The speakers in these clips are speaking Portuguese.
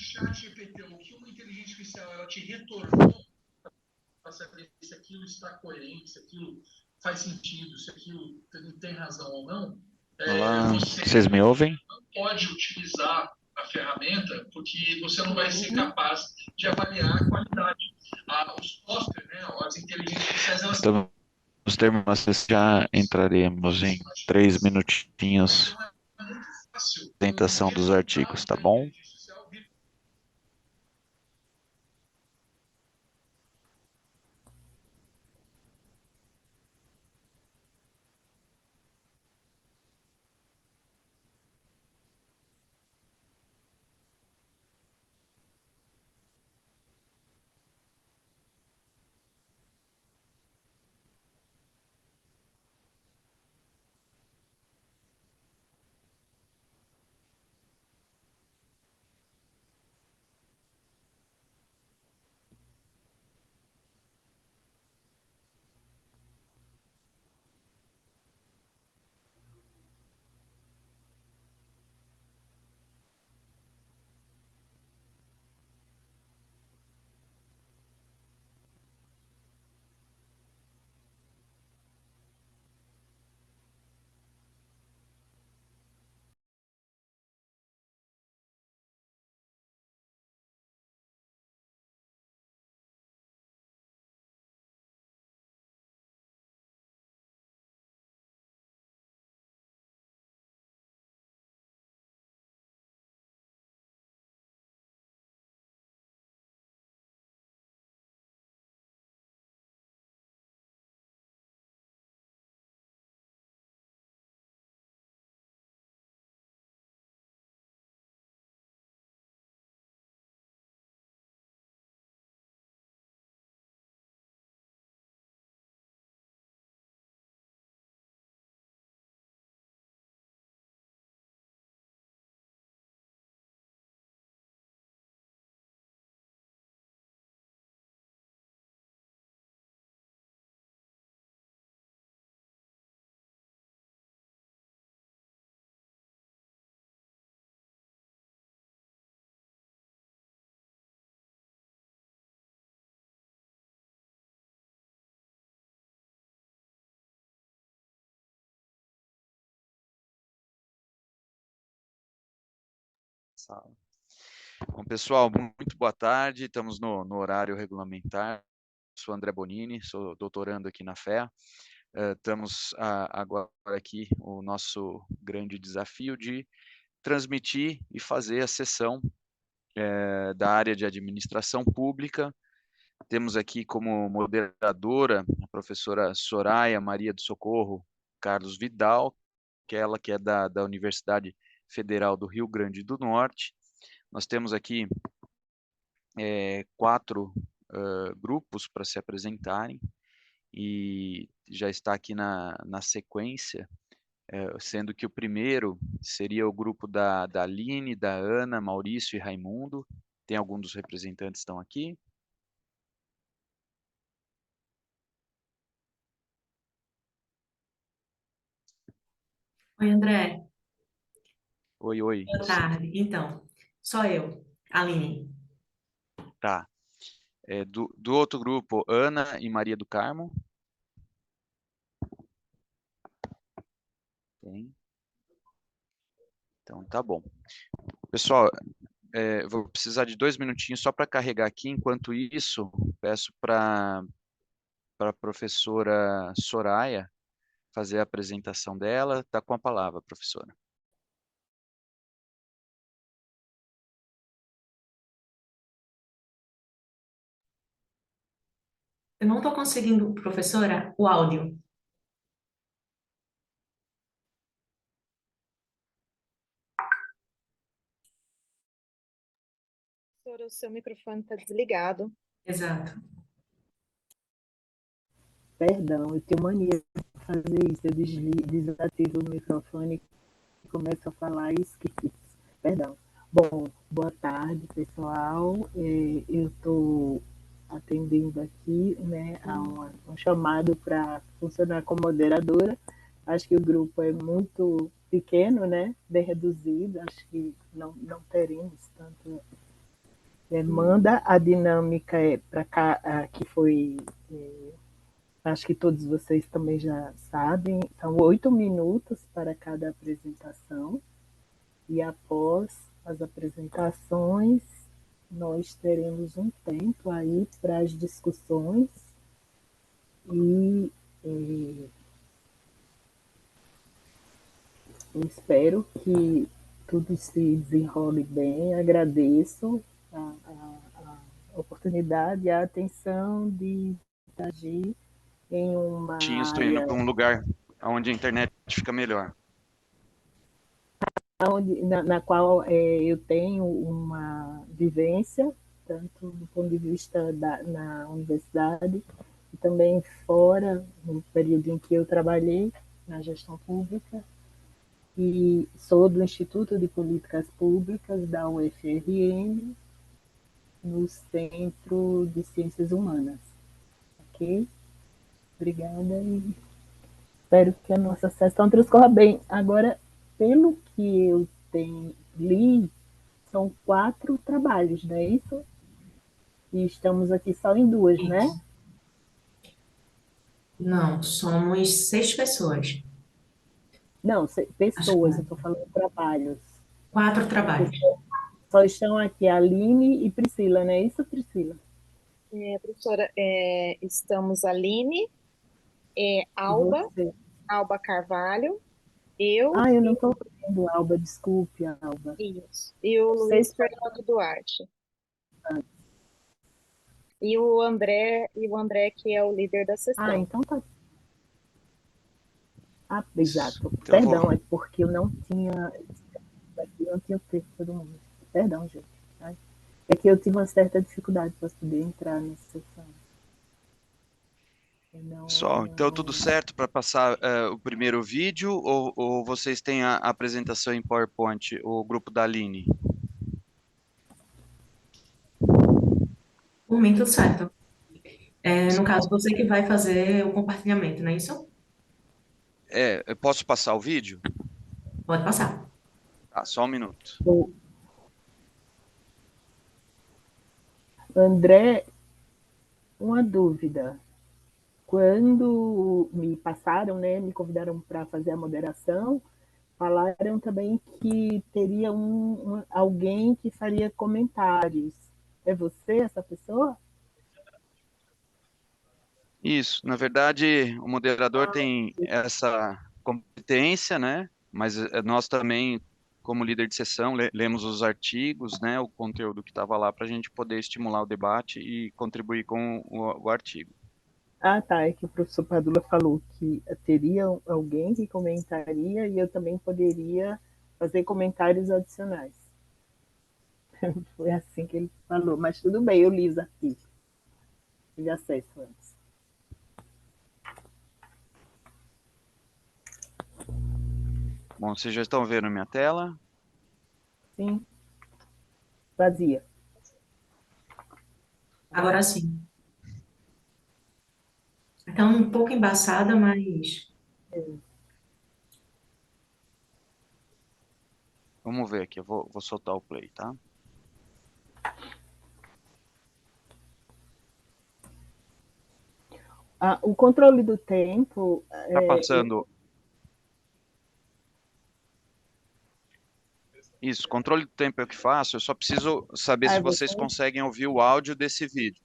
chat GPT, o que uma inteligência artificial ela te retornou para saber se aquilo está coerente, se aquilo faz sentido, se aquilo tem razão ou não, Olá, você vocês me ouvem? não pode utilizar a ferramenta porque você não vai ser capaz de avaliar a qualidade. Os softwares, né, as inteligências artificiais, elas Estamos terminando, já entraremos em 3 minutinhos então é muito fácil de apresentação dos artigos, tá bom? inteligência artificial vir. Bom, pessoal, muito boa tarde. Estamos no horário regulamentar. Sou André Bonini, sou doutorando aqui na FEA. Estamos agora aqui o nosso grande desafio de transmitir e fazer a sessão da área de administração pública. Temos aqui como moderadora a professora Soraya Maria do Socorro Carlos Vidal, que é da Universidade Federal do Rio Grande do Norte. Nós temos aqui 4 grupos para se apresentarem e já está aqui na sequência, sendo que o primeiro seria o grupo da Aline, da Ana, Maurício e Raimundo. Tem algum dos representantes que estão aqui? Oi, André. Oi, oi. Boa tarde. Então, só eu, Aline. Tá. Do outro grupo, Ana e Maria do Carmo. Tem. Então, tá bom. Pessoal, vou precisar de 2 minutinhos só para carregar aqui. Enquanto isso, peço para a professora Soraya fazer a apresentação dela. Está com a palavra, professora. Eu não estou conseguindo, professora, o áudio. Professora, o seu microfone está desligado. Exato. Perdão, eu tenho mania de fazer isso. Eu desativo o microfone e começo a falar e esqueço. Perdão. Bom, boa tarde, pessoal. Eu estou atendendo aqui, né, a um chamado para funcionar como moderadora. Acho que o grupo é muito pequeno, né, bem reduzido. Acho que não teremos tanto Manda a dinâmica para cá, que foi, acho que todos vocês também já sabem, são 8 minutos para cada apresentação, e após as apresentações, nós teremos um tempo aí para as discussões e eu espero que tudo se desenrole bem. Agradeço a oportunidade e a atenção de agir em uma Estou indo área para um lugar onde a internet fica melhor. na qual eu tenho uma vivência, tanto do ponto de vista na universidade, e também fora, no período em que eu trabalhei na gestão pública, e sou do Instituto de Políticas Públicas da UFRN, no Centro de Ciências Humanas. Ok? Obrigada e espero que a nossa sessão transcorra bem. Agora, pelo que eu li, são 4 trabalhos, não é isso? E estamos aqui só em 2, né? Isso. Não, somos 6 pessoas. Não, Acho que pessoas, eu estou falando trabalhos. 4 Porque trabalhos. só estão aqui a Aline e Priscila, não é isso, Priscila? Professora, estamos Aline, E Alba, você? Alba Carvalho, eu Eu não estou vendo, Alba, desculpe, Alba. e o Você Luiz está... Fernando Duarte. E o André, que é o líder da sessão. Então tá. Exato. Então eu vou. Perdão, é porque eu não tinha o texto de todo mundo. Perdão, gente. É que eu tive uma certa dificuldade para poder entrar nessa sessão. Pessoal, então tudo certo para passar o primeiro vídeo ou vocês têm a apresentação em PowerPoint, o grupo da Aline? Por mim, tudo certo. No caso, você que vai fazer o compartilhamento, não é isso? Eu posso passar o vídeo? Pode passar. Tá, só um minuto. André, uma dúvida. Quando me passaram, né, me convidaram para fazer a moderação, falaram também que teria alguém que faria comentários. É você essa pessoa? Isso, na verdade, o moderador tem essa competência, né? Mas nós também, como líder de sessão, lemos os artigos, né? O conteúdo que estava lá para a gente poder estimular o debate e contribuir com o artigo. Tá. É que o professor Padula falou que teria alguém que comentaria e eu também poderia fazer comentários adicionais. Foi assim que ele falou. Mas tudo bem, eu li os artigos. Tive acesso antes. Bom, vocês já estão vendo minha tela? Sim. Vazia. Agora sim. Então, um pouco embaçada, mas Vamos ver aqui, eu vou soltar o play, tá? O controle do tempo. Tá passando. Isso, controle do tempo é o que faço, eu só preciso saber se vocês conseguem ouvir o áudio desse vídeo.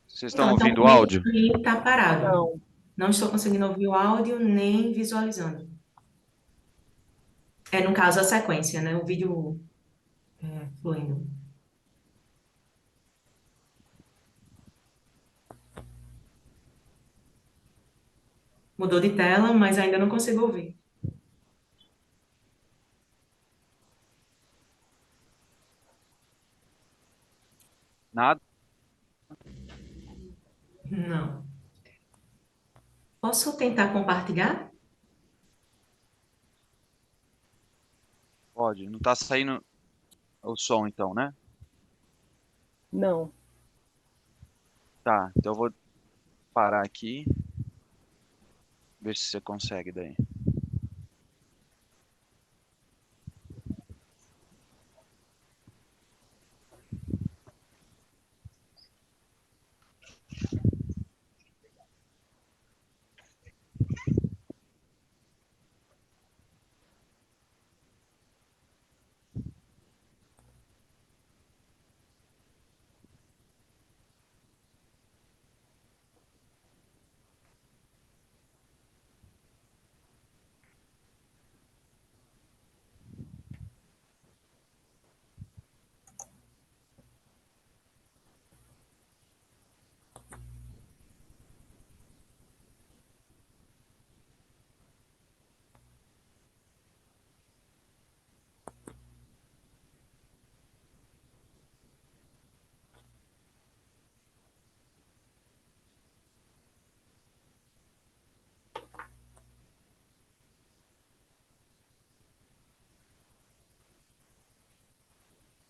Vocês estão ouvindo o áudio? Está parado. Não. Não estou conseguindo ouvir o áudio nem visualizando. No caso, a sequência, né? O vídeo fluindo. Mudou de tela, mas ainda não consigo ouvir. Nada? Não. Posso tentar compartilhar? Pode, não está saindo o som então, né? Não. Tá, então eu vou parar aqui. Ver se você consegue daí.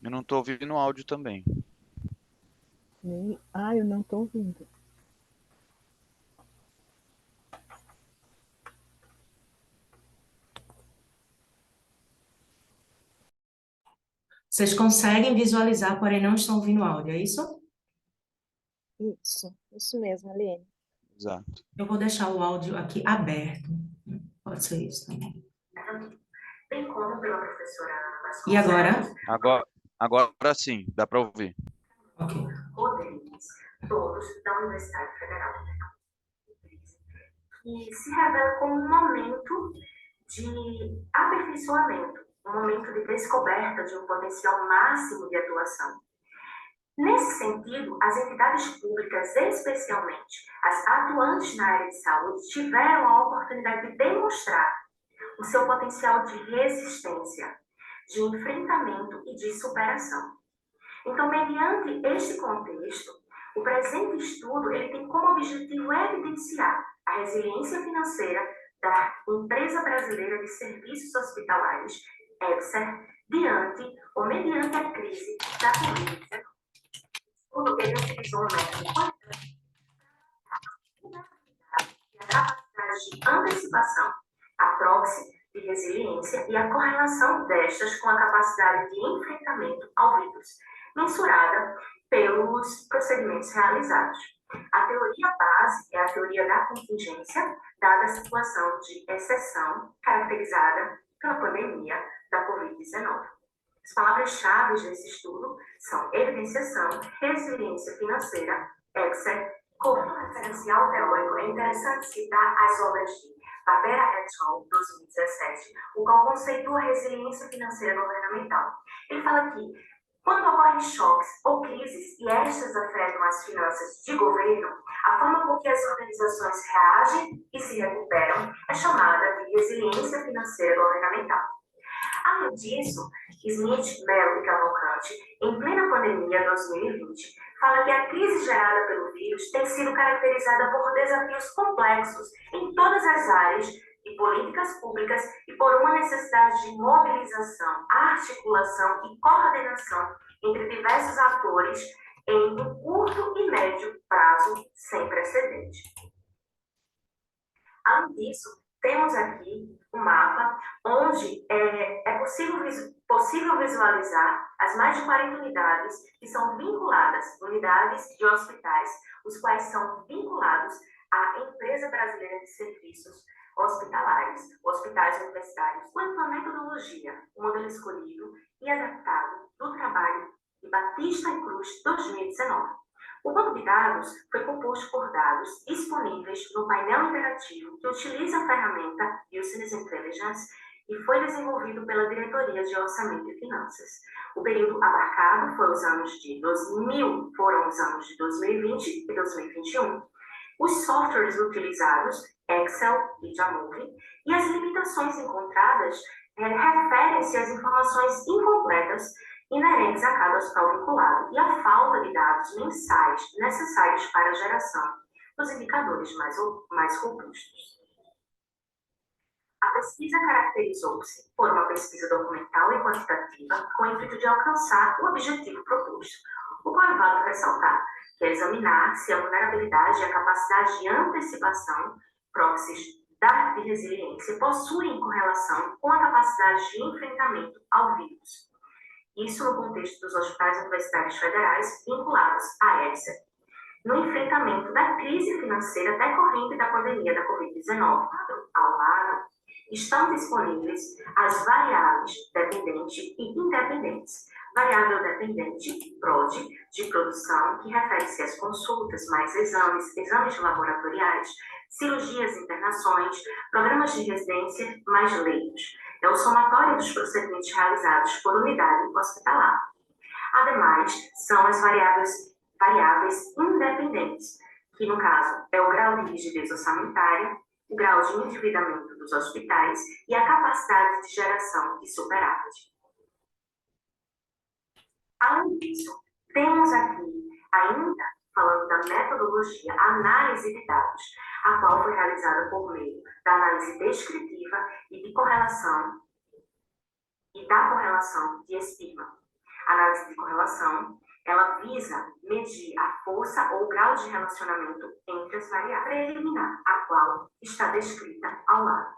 Eu não estou ouvindo o áudio também. Eu não estou ouvindo. Vocês conseguem visualizar, porém não estão ouvindo o áudio, é isso? Isso mesmo, Aline. Exato. Eu vou deixar o áudio aqui aberto. Pode ser isso também. Bem como pela professora E agora? Agora sim, dá para ouvir. Ok. Rodrigues, todos da Universidade Federal de Pernambuco, que se revela como um momento de aperfeiçoamento, um momento de descoberta de um potencial máximo de atuação. Nesse sentido, as entidades públicas, especialmente as atuantes na área de saúde, tiveram a oportunidade de demonstrar o seu potencial de resistência, de enfrentamento e de superação. Então, mediante este contexto, o presente estudo ele tem como objetivo evidenciar a resiliência financeira da Empresa Brasileira de Serviços Hospitalares, EBSER, diante ou mediante a crise da Covid-19. Ele utilizou um método quantitativo e a capacidade de antecipação, a proxy de resiliência e a correlação destas com a capacidade de enfrentamento ao vírus, mensurada pelos procedimentos realizados. A teoria base é a teoria da contingência, dada a situação de exceção caracterizada pela pandemia da Covid-19. As palavras-chave desse estudo são evidenciação, resiliência financeira, Excel. Como referencial teórico, é interessante citar as obras de Barbera et al., 2017, o qual conceitua a resiliência financeira governamental. Ele fala que, quando ocorrem choques ou crises e estas afetam as finanças de governo, a forma com que as organizações reagem e se recuperam é chamada de resiliência financeira governamental. Além disso, Smith, Mello e Cavalcante, em plena pandemia 2020, fala que a crise gerada pelo vírus tem sido caracterizada por desafios complexos em todas as áreas de políticas públicas e por uma necessidade de mobilização, articulação e coordenação entre diversos atores em um curto e médio prazo sem precedente. Além disso, temos aqui um mapa onde é possível visualizar as mais de 40 unidades que são vinculadas, unidades de hospitais, os quais são vinculados à Empresa Brasileira de Serviços Hospitalares, hospitais universitários, quanto à metodologia, o modelo escolhido e adaptado do trabalho de Batista e Cruz 2019. O banco de dados foi composto por dados disponíveis no painel interativo que utiliza a ferramenta Business Intelligence e foi desenvolvido pela Diretoria de Orçamento e Finanças. O período abarcado foram os anos de 2020 e 2021. Os softwares utilizados, Excel e Jamove, e as limitações encontradas referem-se às informações incompletas inerentes a cada hospital vinculado e a falta de dados mensais necessários para a geração dos indicadores mais robustos. A pesquisa caracterizou-se por uma pesquisa documental e quantitativa com o intuito de alcançar o objetivo proposto, o qual é válido ressaltar, que é examinar se a vulnerabilidade e a capacidade de antecipação, proxies de resiliência, possuem correlação com a capacidade de enfrentamento ao vírus. Isso no contexto dos hospitais universitários federais vinculados à EBSER. No enfrentamento da crise financeira decorrente da pandemia da Covid-19, ao lado, estão disponíveis as variáveis dependente e independentes. Variável dependente, PROD, de produção, que refere-se às consultas, mais exames laboratoriais, cirurgias, internações, programas de residência, mais leitos. É o somatório dos procedimentos realizados por unidade hospitalar. Ademais, são as variáveis independentes, que no caso é o grau de rigidez orçamentária, o grau de endividamento dos hospitais e a capacidade de geração de superávit. Além disso, temos aqui, ainda falando da metodologia, a análise de dados, a qual foi realizada por meio da análise descritiva e da correlação de Spearman. A análise de correlação, ela visa medir a força ou grau de relacionamento entre as variáveis preliminar, a qual está descrita ao lado.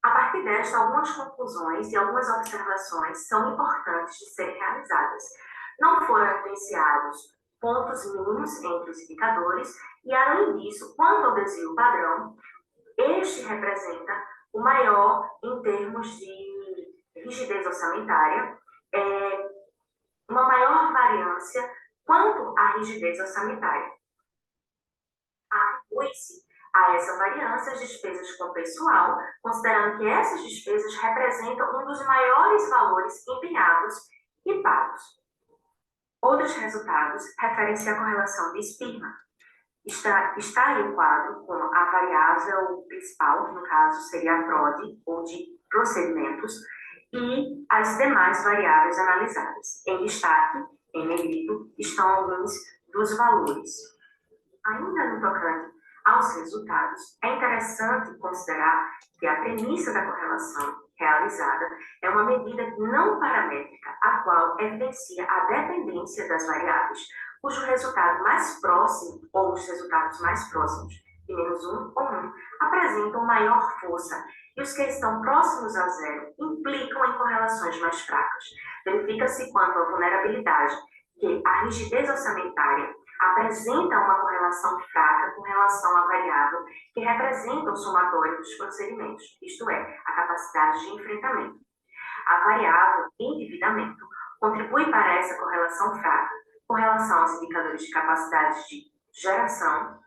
A partir desta, algumas conclusões e algumas observações são importantes de serem realizadas. Não foram evidenciados pontos mínimos entre os indicadores e, além disso, quanto ao desvio padrão, este representa o maior em termos de rigidez orçamentária, uma maior variância quanto à rigidez orçamentária. Atribui-se a essa variância as despesas com pessoal, considerando que essas despesas representam um dos maiores valores empenhados e pagos. Outros resultados referem-se à correlação de SPIRMA. Está aí o quadro com a variável principal, que no caso seria a PROD, ou de procedimentos, e as demais variáveis analisadas. Em destaque, em negrito, estão alguns dos valores. Ainda no tocante aos resultados, é interessante considerar que a premissa da correlação realizada é uma medida não paramétrica, a qual evidencia a dependência das variáveis, cujo resultado mais próximo, ou os resultados mais próximos, de menos 1 ou 1, apresentam maior força, e os que estão próximos a zero implicam em correlações mais fracas. Verifica-se quanto à vulnerabilidade que a rigidez orçamentária apresenta uma correlação fraca com relação à variável que representa o somatório dos procedimentos, isto é, a capacidade de enfrentamento. A variável endividamento contribui para essa correlação fraca com relação aos indicadores de capacidade de geração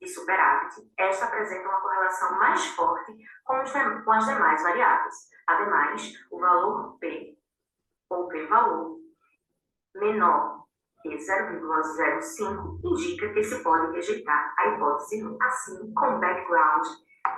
e superávit. Esta apresenta uma correlação mais forte com as demais variáveis. Ademais, o valor P, ou P-valor, menor que 0,05 indica que se pode rejeitar a hipótese 1. Assim, com o background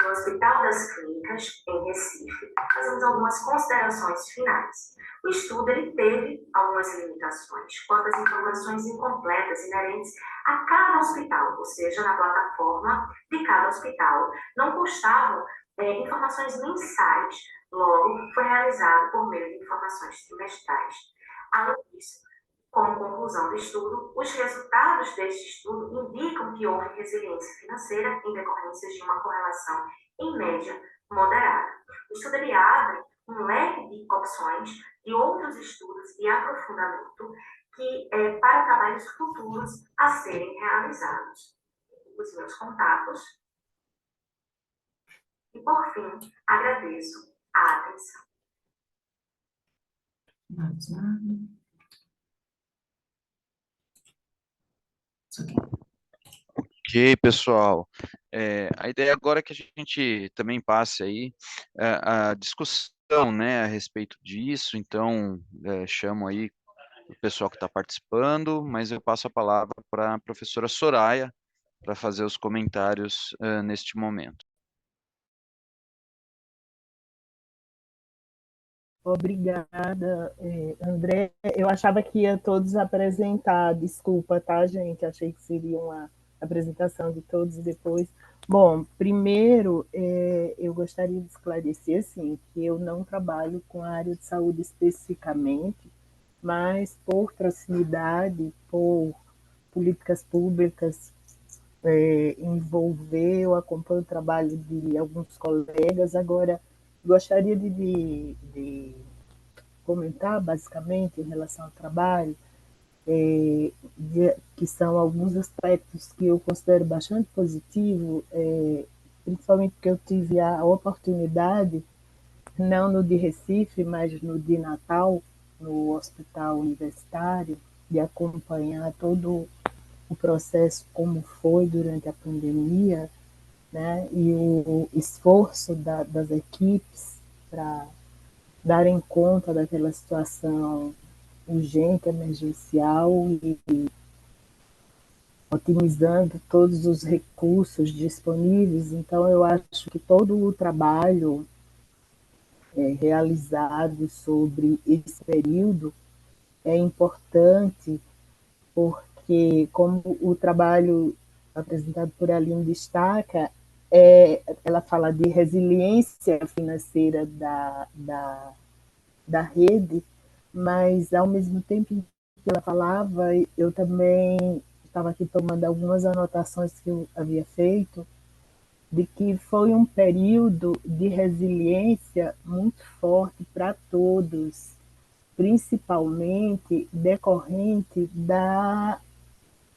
no Hospital das Clínicas, em Recife, fazemos algumas considerações finais. O estudo teve algumas limitações quanto às informações incompletas inerentes a cada hospital, ou seja, na plataforma de cada hospital. Não constavam informações mensais, logo foi realizado por meio de informações trimestrais. Além disso, como conclusão do estudo, os resultados deste estudo indicam que houve resiliência financeira em decorrência de uma correlação, em média, moderada. O estudo abre um leque de opções de outros estudos de aprofundamento que para trabalhos futuros a serem realizados. Os meus contatos. E, por fim, agradeço a atenção. Vamos lá. Ok, pessoal. A ideia agora é que a gente também passe aí a discussão, né, a respeito disso. Então, chamo aí o pessoal que está participando, mas eu passo a palavra para a professora Soraya para fazer os comentários neste momento. Obrigada, André. Eu achava que ia todos apresentar, desculpa, tá, gente? Achei que seria uma apresentação de todos depois. Bom, primeiro, eu gostaria de esclarecer, assim, que eu não trabalho com a área de saúde especificamente, mas por proximidade, por políticas públicas, eu acompanho o trabalho de alguns colegas. Agora, gostaria de comentar, basicamente, em relação ao trabalho, que são alguns aspectos que eu considero bastante positivo, principalmente porque eu tive a oportunidade, não no de Recife, mas no de Natal, no hospital universitário, de acompanhar todo o processo como foi durante a pandemia, né, e o esforço das equipes para darem conta daquela situação urgente, emergencial, e otimizando todos os recursos disponíveis. Então, eu acho que todo o trabalho realizado sobre esse período é importante, porque, como o trabalho apresentado por Aline destaca, ela fala de resiliência financeira da rede, mas ao mesmo tempo que ela falava, eu também estava aqui tomando algumas anotações que eu havia feito, de que foi um período de resiliência muito forte para todos, principalmente decorrente da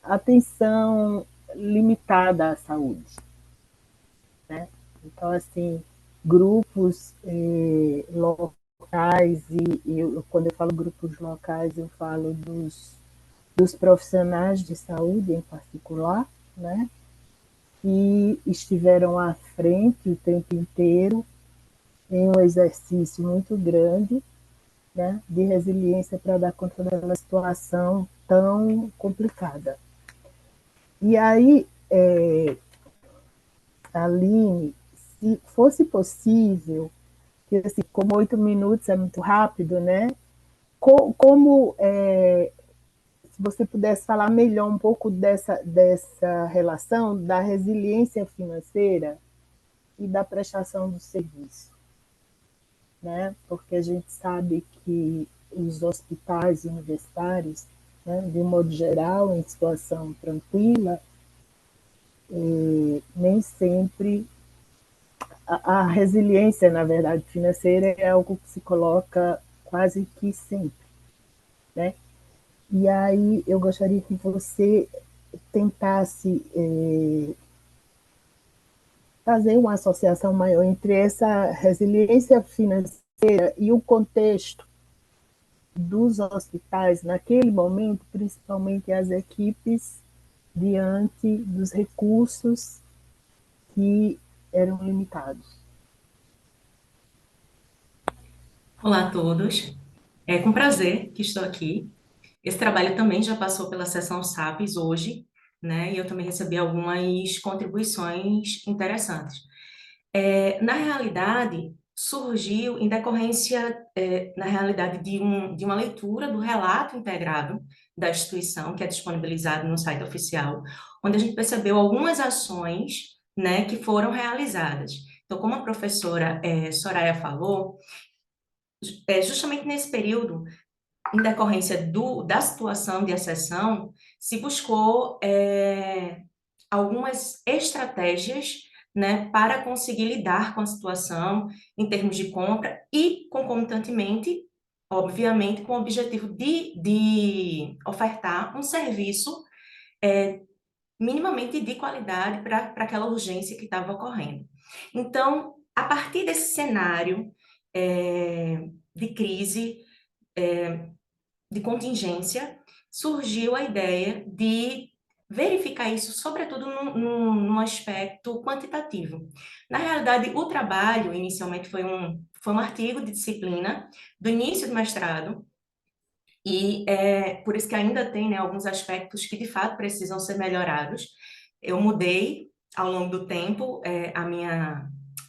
atenção limitada à saúde, né? Então, assim, grupos locais, quando eu falo grupos locais, eu falo dos profissionais de saúde em particular, né? Que estiveram à frente o tempo inteiro em um exercício muito grande, né, de resiliência para dar conta daquela situação tão complicada. E aí, Aline, se fosse possível, que assim, como 8 minutos é muito rápido, né? Como se você pudesse falar melhor um pouco dessa relação da resiliência financeira e da prestação do serviço, né? Porque a gente sabe que os hospitais universitários, né, de um modo geral, em situação tranquila, nem sempre a resiliência, na verdade, financeira é algo que se coloca quase que sempre, né? E aí eu gostaria que você tentasse fazer uma associação maior entre essa resiliência financeira e o contexto dos hospitais naquele momento, principalmente as equipes, diante dos recursos que eram limitados. Olá a todos. É com prazer que estou aqui. Esse trabalho também já passou pela sessão SAPES hoje, né? E eu também recebi algumas contribuições interessantes. Na realidade, surgiu em decorrência, na realidade, de uma leitura do relato integrado da instituição, que é disponibilizado no site oficial, onde a gente percebeu algumas ações, né, que foram realizadas. Então, como a professora Soraya falou, justamente nesse período, em decorrência da situação de exceção, se buscou algumas estratégias, né, para conseguir lidar com a situação em termos de compra e, concomitantemente, obviamente, com o objetivo de ofertar um serviço minimamente de qualidade para aquela urgência que estava ocorrendo. Então, a partir desse cenário de crise, de contingência, surgiu a ideia de verificar isso, sobretudo num aspecto quantitativo. Na realidade, o trabalho, inicialmente, foi um artigo de disciplina do início do mestrado, e por isso que ainda tem, né, alguns aspectos que, de fato, precisam ser melhorados. Eu mudei, ao longo do tempo,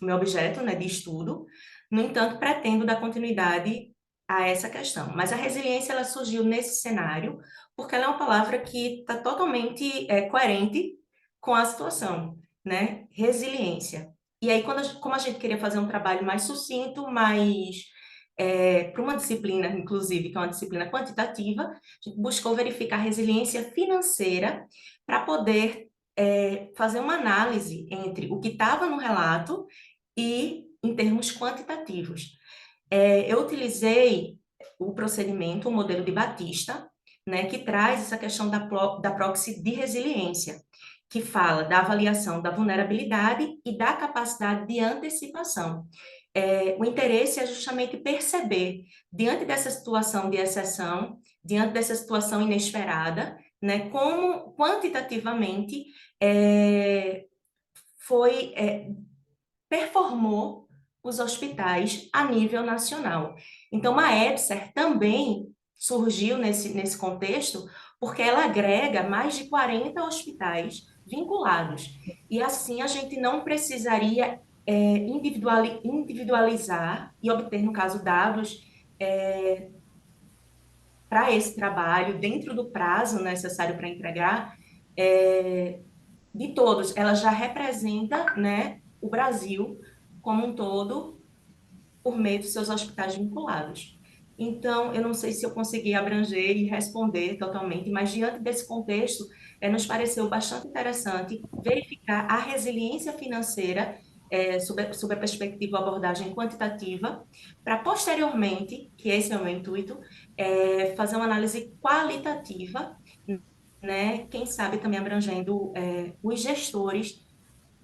o meu objeto, né, de estudo. No entanto, pretendo dar continuidade a essa questão. Mas a resiliência, ela surgiu nesse cenário, porque ela é uma palavra que está totalmente coerente com a situação, né? Resiliência. E aí, como a gente queria fazer um trabalho mais sucinto, mais para uma disciplina, inclusive, que é uma disciplina quantitativa, a gente buscou verificar a resiliência financeira para poder fazer uma análise entre o que estava no relato e em termos quantitativos. Eu utilizei o procedimento, o modelo de Batista, né, que traz essa questão da proxy de resiliência, que fala da avaliação da vulnerabilidade e da capacidade de antecipação. O interesse é justamente perceber, diante dessa situação de exceção, diante dessa situação inesperada, né, como quantitativamente performou os hospitais a nível nacional. Então, a EBSER também surgiu nesse contexto, porque ela agrega mais de 40 hospitais vinculados. E assim a gente não precisaria individualizar e obter, no caso, dados para esse trabalho, dentro do prazo necessário para entregar, de todos. Ela já representa, né, o Brasil como um todo, por meio dos seus hospitais vinculados. Então, eu não sei se eu consegui abranger e responder totalmente, mas diante desse contexto, nos pareceu bastante interessante verificar a resiliência financeira sob a perspectiva abordagem quantitativa, para posteriormente, que esse é o meu intuito, fazer uma análise qualitativa, né, quem sabe também abrangendo os gestores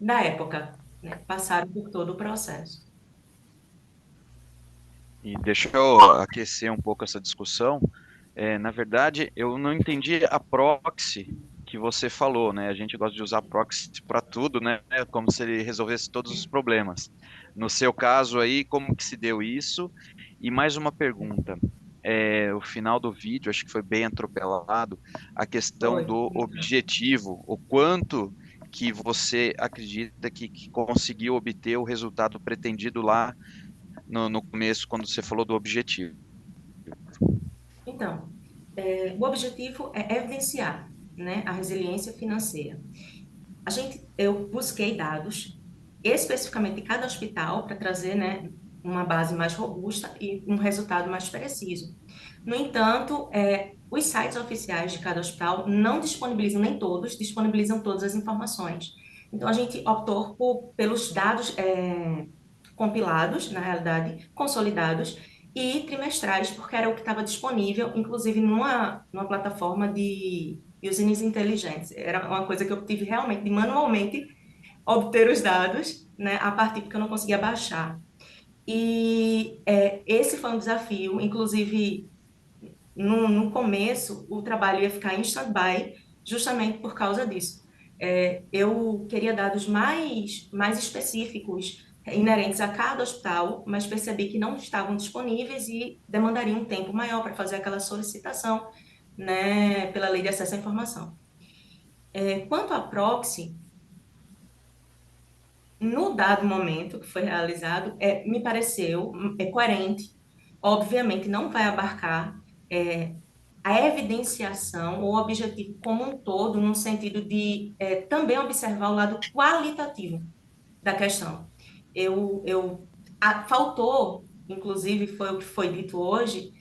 da época, né, que passaram por todo o processo. E deixa eu aquecer um pouco essa discussão. Na verdade, eu não entendi a proxy que você falou, né? A gente gosta de usar proxy para tudo, né? Como se ele resolvesse todos os problemas. No seu caso aí, como que se deu isso? E mais uma pergunta. O final do vídeo, acho que foi bem atropelado, a questão Foi. do objetivo, o quanto que você acredita que conseguiu obter o resultado pretendido lá no começo, quando você falou do objetivo. Então, o objetivo é evidenciar, né, a resiliência financeira. Eu busquei dados especificamente de cada hospital para trazer, né, uma base mais robusta e um resultado mais preciso. No entanto, os sites oficiais de cada hospital não disponibilizam, nem todos, disponibilizam todas as informações. Então, a gente optou pelos dados compilados, na realidade, consolidados, e trimestrais, porque era o que estava disponível, inclusive numa plataforma de business intelligence. Era uma coisa que eu tive realmente de manualmente obter os dados, né, a partir porque eu não conseguia baixar. E esse foi um desafio, inclusive no começo o trabalho ia ficar em stand-by justamente por causa disso. Eu queria dados mais específicos inerentes a cada hospital, mas percebi que não estavam disponíveis e demandaria um tempo maior para fazer aquela solicitação, né, pela lei de acesso à informação. Quanto à proxy, no dado momento que foi realizado, me pareceu coerente. Obviamente, não vai abarcar a evidenciação ou o objetivo como um todo, no sentido de também observar o lado qualitativo da questão. Faltou, inclusive foi o que foi dito hoje,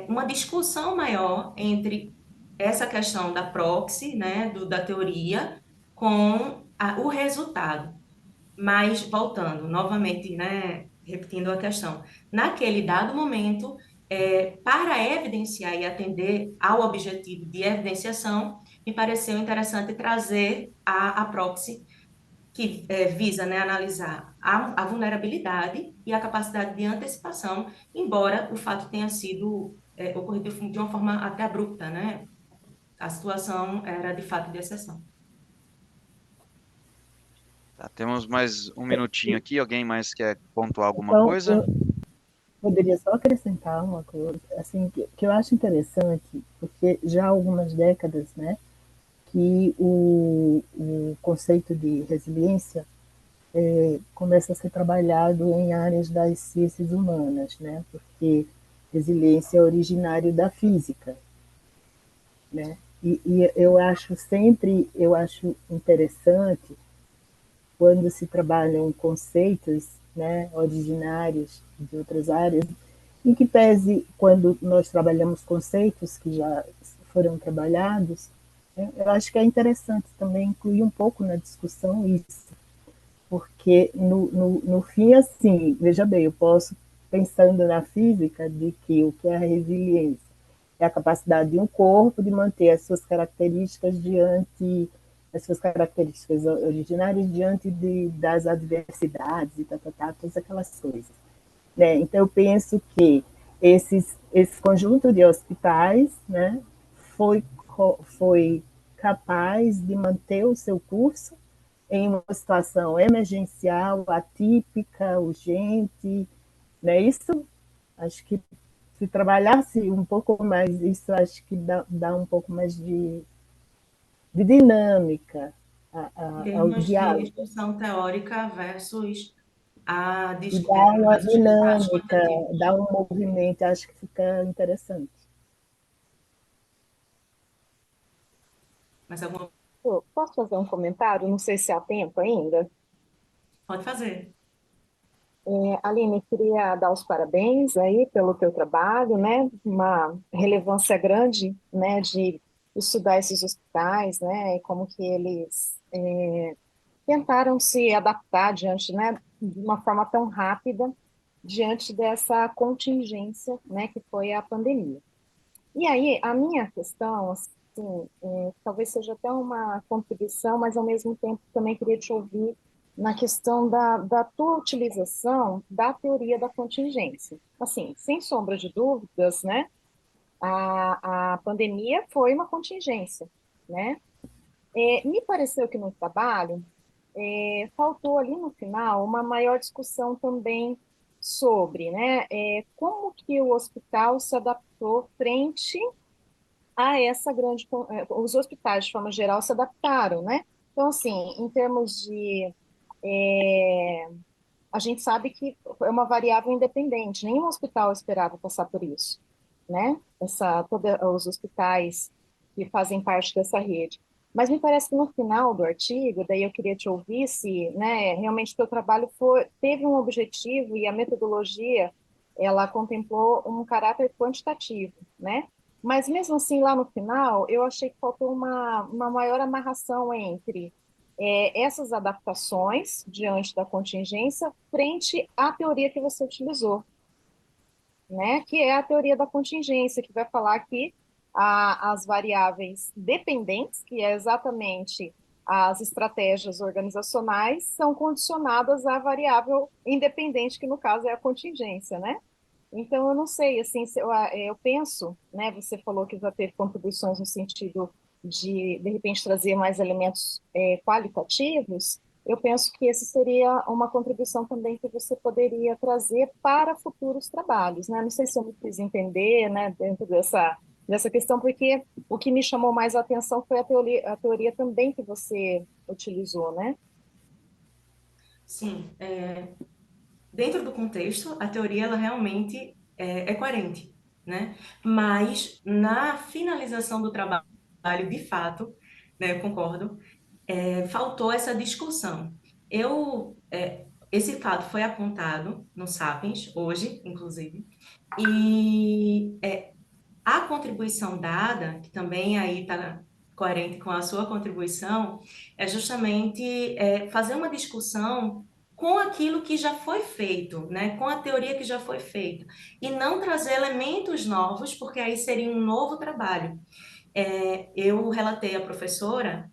uma discussão maior entre essa questão da proxy, né, da teoria, com o resultado. Mas, voltando, novamente, né, repetindo a questão, naquele dado momento, para evidenciar e atender ao objetivo de evidenciação, me pareceu interessante trazer a proxy, que visa, né, analisar a vulnerabilidade e a capacidade de antecipação, embora o fato tenha sido ocorrido de uma forma até abrupta, né? A situação era de fato de exceção. Tá, temos mais um minutinho aqui. Alguém mais quer pontuar alguma Então, coisa? eu poderia só acrescentar uma coisa, assim, que eu acho interessante, porque já há algumas décadas, né, que o conceito de resiliência começa a ser trabalhado em áreas das ciências humanas, né, porque resiliência é originário da física, né, e eu acho interessante quando se trabalham conceitos, né, originários de outras áreas, em que pese, quando nós trabalhamos conceitos que já foram trabalhados, né, eu acho que é interessante também incluir um pouco na discussão isso, porque no fim, assim, veja bem, eu posso, pensando na física, de que o que é a resiliência é a capacidade de um corpo de manter as suas características originárias diante das adversidades e todas aquelas coisas. Né? Então, eu penso que esse conjunto de hospitais, né, foi capaz de manter o seu curso em uma situação emergencial, atípica, urgente, né? Isso, acho que se trabalhasse um pouco mais, isso acho que dá um pouco mais de dinâmica Em ao termos de diálogo. discussão teórica versus E dá uma versus resultados dinâmica, quantitativos. dá um movimento, acho que fica interessante. Mas alguma Posso fazer um comentário? Não sei se há tempo ainda. pode fazer. Aline, queria dar os parabéns aí pelo teu trabalho, né? Uma relevância grande, né, de estudar esses hospitais, né, e como que eles tentaram se adaptar diante, né, de uma forma tão rápida diante dessa contingência, né, que foi a pandemia. E aí, a minha questão, assim, talvez seja até uma contribuição, mas ao mesmo tempo também queria te ouvir na questão da tua utilização da teoria da contingência. Assim, sem sombra de dúvidas, né, a pandemia foi uma contingência, né? Me pareceu que no trabalho faltou ali no final uma maior discussão também sobre, né, como que o hospital se adaptou frente a essa grande. Os hospitais, de forma geral, se adaptaram, né? Então, assim, em termos de. é, a gente sabe que é uma variável independente, nenhum hospital esperava passar por isso, né? Os hospitais que fazem parte dessa rede. Mas me parece que no final do artigo, daí eu queria te ouvir se, né, realmente o teu trabalho teve um objetivo e a metodologia, ela contemplou um caráter quantitativo, né? Mas mesmo assim, lá no final, eu achei que faltou uma maior amarração entre essas adaptações diante da contingência frente à teoria que você utilizou, né? Que é a teoria da contingência, que vai falar que as variáveis dependentes, que é exatamente as estratégias organizacionais, são condicionadas à variável independente, que no caso é a contingência, né? Então, eu não sei, assim, eu penso, né, você falou que já teve contribuições no sentido de repente, trazer mais elementos qualitativos, eu penso que esse seria uma contribuição também que você poderia trazer para futuros trabalhos, né? Não sei se eu me fiz entender, né, dentro dessa questão, porque o que me chamou mais a atenção foi a teoria também que você utilizou, né? Sim, dentro do contexto, a teoria ela realmente é coerente, né? Mas na finalização do trabalho, de fato, né, eu concordo, faltou essa discussão. Esse fato foi apontado no Sapiens, hoje, inclusive, e a contribuição dada, que também aí está coerente com a sua contribuição, é justamente fazer uma discussão com aquilo que já foi feito, né? Com a teoria que já foi feita, e não trazer elementos novos, porque aí seria um novo trabalho. Eu relatei à professora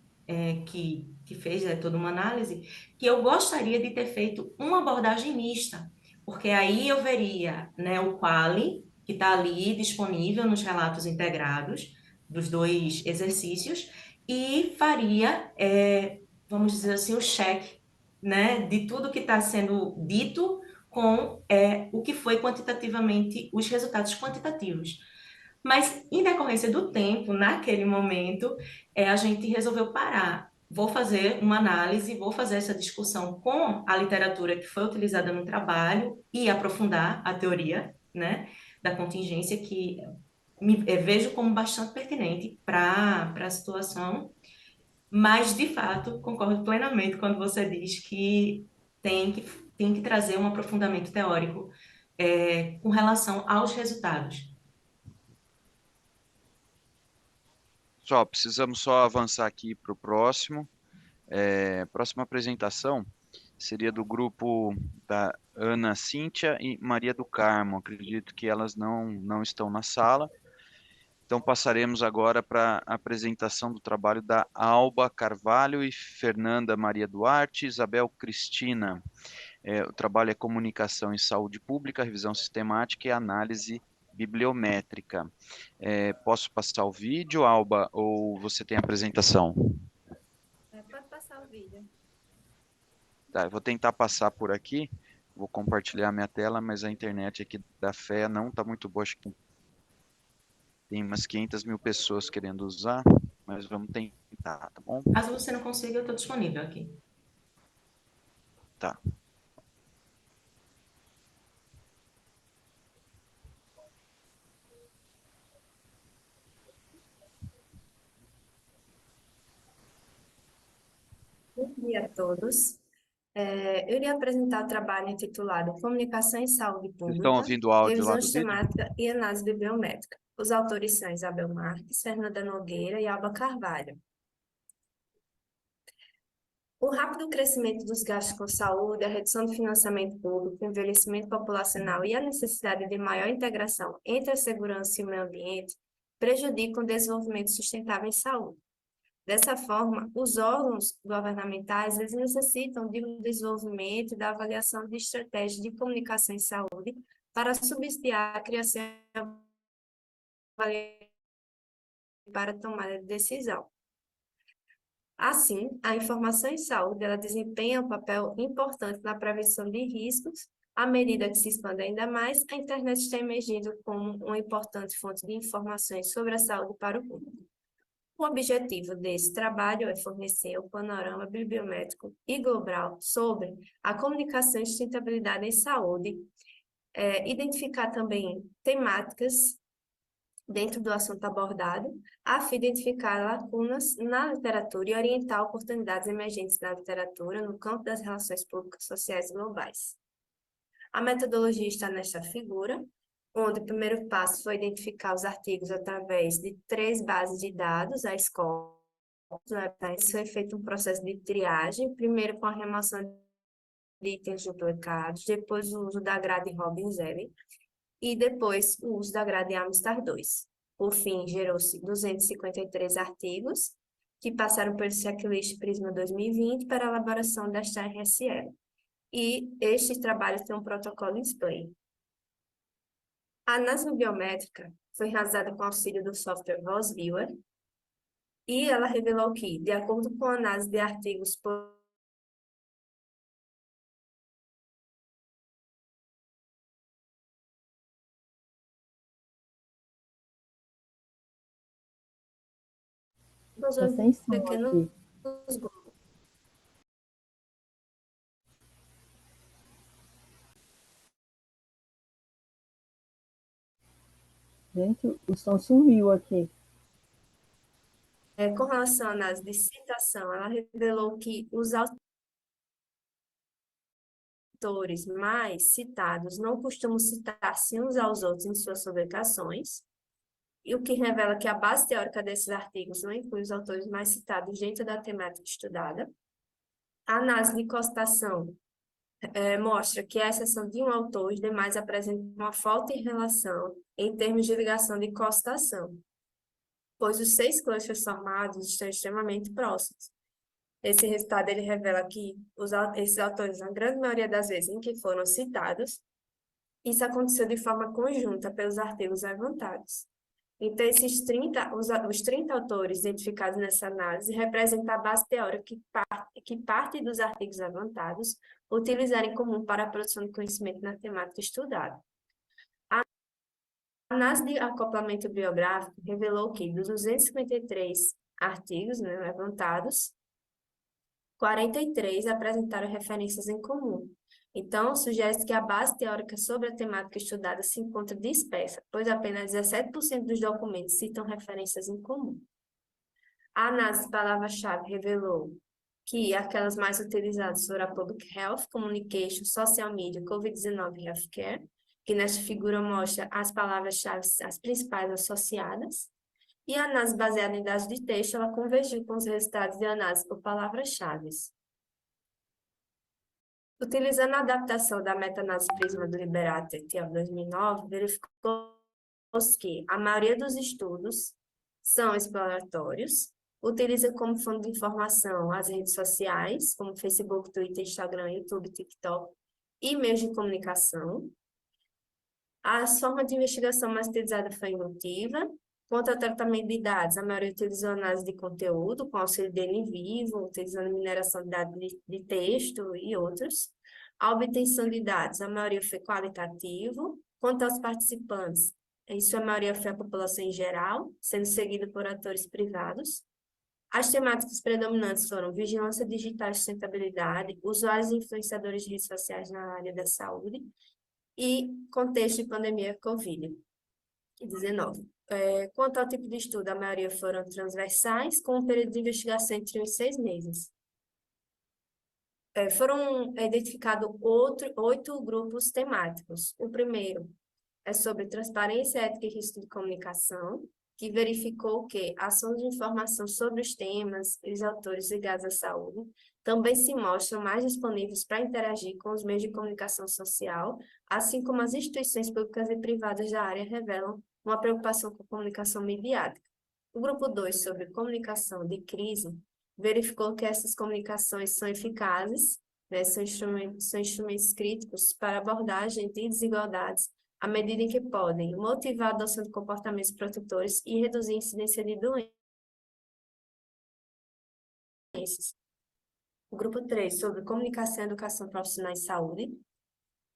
que fez toda uma análise, que eu gostaria de ter feito uma abordagem mista, porque aí eu veria, né, o quali, que está ali disponível nos relatos integrados dos dois exercícios, e faria, vamos dizer assim, o cheque, né, de tudo que está sendo dito com o que foi quantitativamente, os resultados quantitativos. Mas, em decorrência do tempo, naquele momento, a gente resolveu parar. Vou fazer uma análise, vou fazer essa discussão com a literatura que foi utilizada no trabalho e aprofundar a teoria, né, da contingência, que vejo como bastante pertinente para a situação, mas, de fato, concordo plenamente quando você diz que tem que, tem que trazer um aprofundamento teórico com relação aos resultados. Precisamos só avançar aqui para o próximo. Próxima apresentação seria do grupo da Ana Cíntia e Maria do Carmo. Acredito que elas não estão na sala. Então, passaremos agora para a apresentação do trabalho da Alba Carvalho e Fernanda Maria Duarte, Isabel Cristina. O trabalho é Comunicação em Saúde Pública, Revisão Sistemática e Análise Bibliométrica. Posso passar o vídeo, Alba, ou você tem a apresentação? Pode passar o vídeo. Tá, eu vou tentar passar por aqui, vou compartilhar minha tela, mas a internet aqui da FEA não está muito boa, acho que tem umas 500 mil pessoas querendo usar, mas vamos tentar, tá bom? Caso você não consiga, eu estou disponível aqui. Tá. Bom dia a todos. Eu iria apresentar o trabalho intitulado Comunicação em Saúde Vocês estão Pública, ouvindo o áudio lá Revisão do vídeo? Sistemática e Análise Bibliométrica. Os autores são Isabel Marques, Fernanda Nogueira e Alba Carvalho. O rápido crescimento dos gastos com saúde, a redução do financiamento público, o envelhecimento populacional e a necessidade de maior integração entre a segurança e o meio ambiente prejudicam o desenvolvimento sustentável em saúde. Dessa forma, os órgãos governamentais eles necessitam de um desenvolvimento e da avaliação de estratégias de comunicação em saúde para subsidiar a criação para a tomada de decisão. Assim, a informação em saúde ela desempenha um papel importante na prevenção de riscos. À medida que se expande ainda mais, a internet está emergindo como uma importante fonte de informações sobre a saúde para o público. O objetivo desse trabalho é fornecer um panorama bibliométrico e global sobre a comunicação e sustentabilidade em saúde, identificar também temáticas dentro do assunto abordado, a fim de identificar lacunas na literatura e orientar oportunidades emergentes na literatura no campo das relações públicas sociais globais. A metodologia está nesta figura, onde o primeiro passo foi identificar os artigos através de 3 bases de dados, a escola. Isso foi feito um processo de triagem, primeiro com a remoção de itens duplicados, depois o uso da grade Robbins-Ellen, e depois o uso da grade Amstar 2. Por fim, gerou-se 253 artigos, que passaram pelo checklist Prisma 2020 para a elaboração desta RSL. E este trabalho tem um protocolo em display. A análise biométrica foi realizada com auxílio do software VozViewer, e ela revelou que, de acordo com a análise de artigos por Está sem som pequenos aqui. grupos. Gente, o som sumiu aqui. Com relação à análise de citação, ela revelou que os autores mais citados não costumam citar-se uns aos outros em suas publicações, e o que revela que a base teórica desses artigos não inclui os autores mais citados dentro da temática estudada. A análise de costação mostra que, à exceção de um autor, os demais apresentam uma falta de relação em termos de ligação de costação, pois os 6 clusters formados estão extremamente próximos. Esse resultado ele revela que esses autores, na grande maioria das vezes em que foram citados, isso aconteceu de forma conjunta pelos artigos levantados. Então, os 30 autores identificados nessa análise representam a base teórica que parte dos artigos levantados utilizaram em comum para a produção de conhecimento na temática estudada. A análise de acoplamento biográfico revelou que, dos 253 artigos levantados, 43 apresentaram referências em comum. Então, sugere que a base teórica sobre a temática estudada se encontra dispersa, pois apenas 17% dos documentos citam referências em comum. A análise de palavra-chave revelou que aquelas mais utilizadas foram a Public Health, Communication, Social Media, COVID-19 e Healthcare, que nesta figura mostra as palavras-chave, as principais associadas. E a análise baseada em dados de texto, ela convergiu com os resultados de análise por palavras-chave. Utilizando a adaptação da meta-análise Prisma do Liberato et al. 2009, verificou-se que a maioria dos estudos são exploratórios, utiliza como fonte de informação as redes sociais, como Facebook, Twitter, Instagram, YouTube, TikTok, e meios de comunicação. As formas de investigação mais utilizadas foi indutiva. Quanto ao tratamento de dados, a maioria utilizou análise de conteúdo, com auxílio de em vivo, utilizando mineração de dados de texto e outros. A obtenção de dados, a maioria foi qualitativo. Quanto aos participantes, em sua maioria foi a população em geral, sendo seguido por atores privados. As temáticas predominantes foram vigilância digital e sustentabilidade, usuários e influenciadores de redes sociais na área da saúde e contexto de pandemia Covid-19. Quanto ao tipo de estudo, a maioria foram transversais, com um período de investigação entre uns 6 meses. foram identificados 8 grupos temáticos. O primeiro é sobre transparência, ética e risco de comunicação, que verificou que ações de informação sobre os temas e os autores ligados à saúde também se mostram mais disponíveis para interagir com os meios de comunicação social, assim como as instituições públicas e privadas da área revelam uma preocupação com a comunicação midiática. O grupo 2, sobre comunicação de crise, verificou que essas comunicações são eficazes, né, são instrumentos críticos para abordagem de desigualdades, à medida em que podem motivar a adoção de comportamentos protetores e reduzir a incidência de doenças. O grupo 3, sobre comunicação e educação profissional em saúde,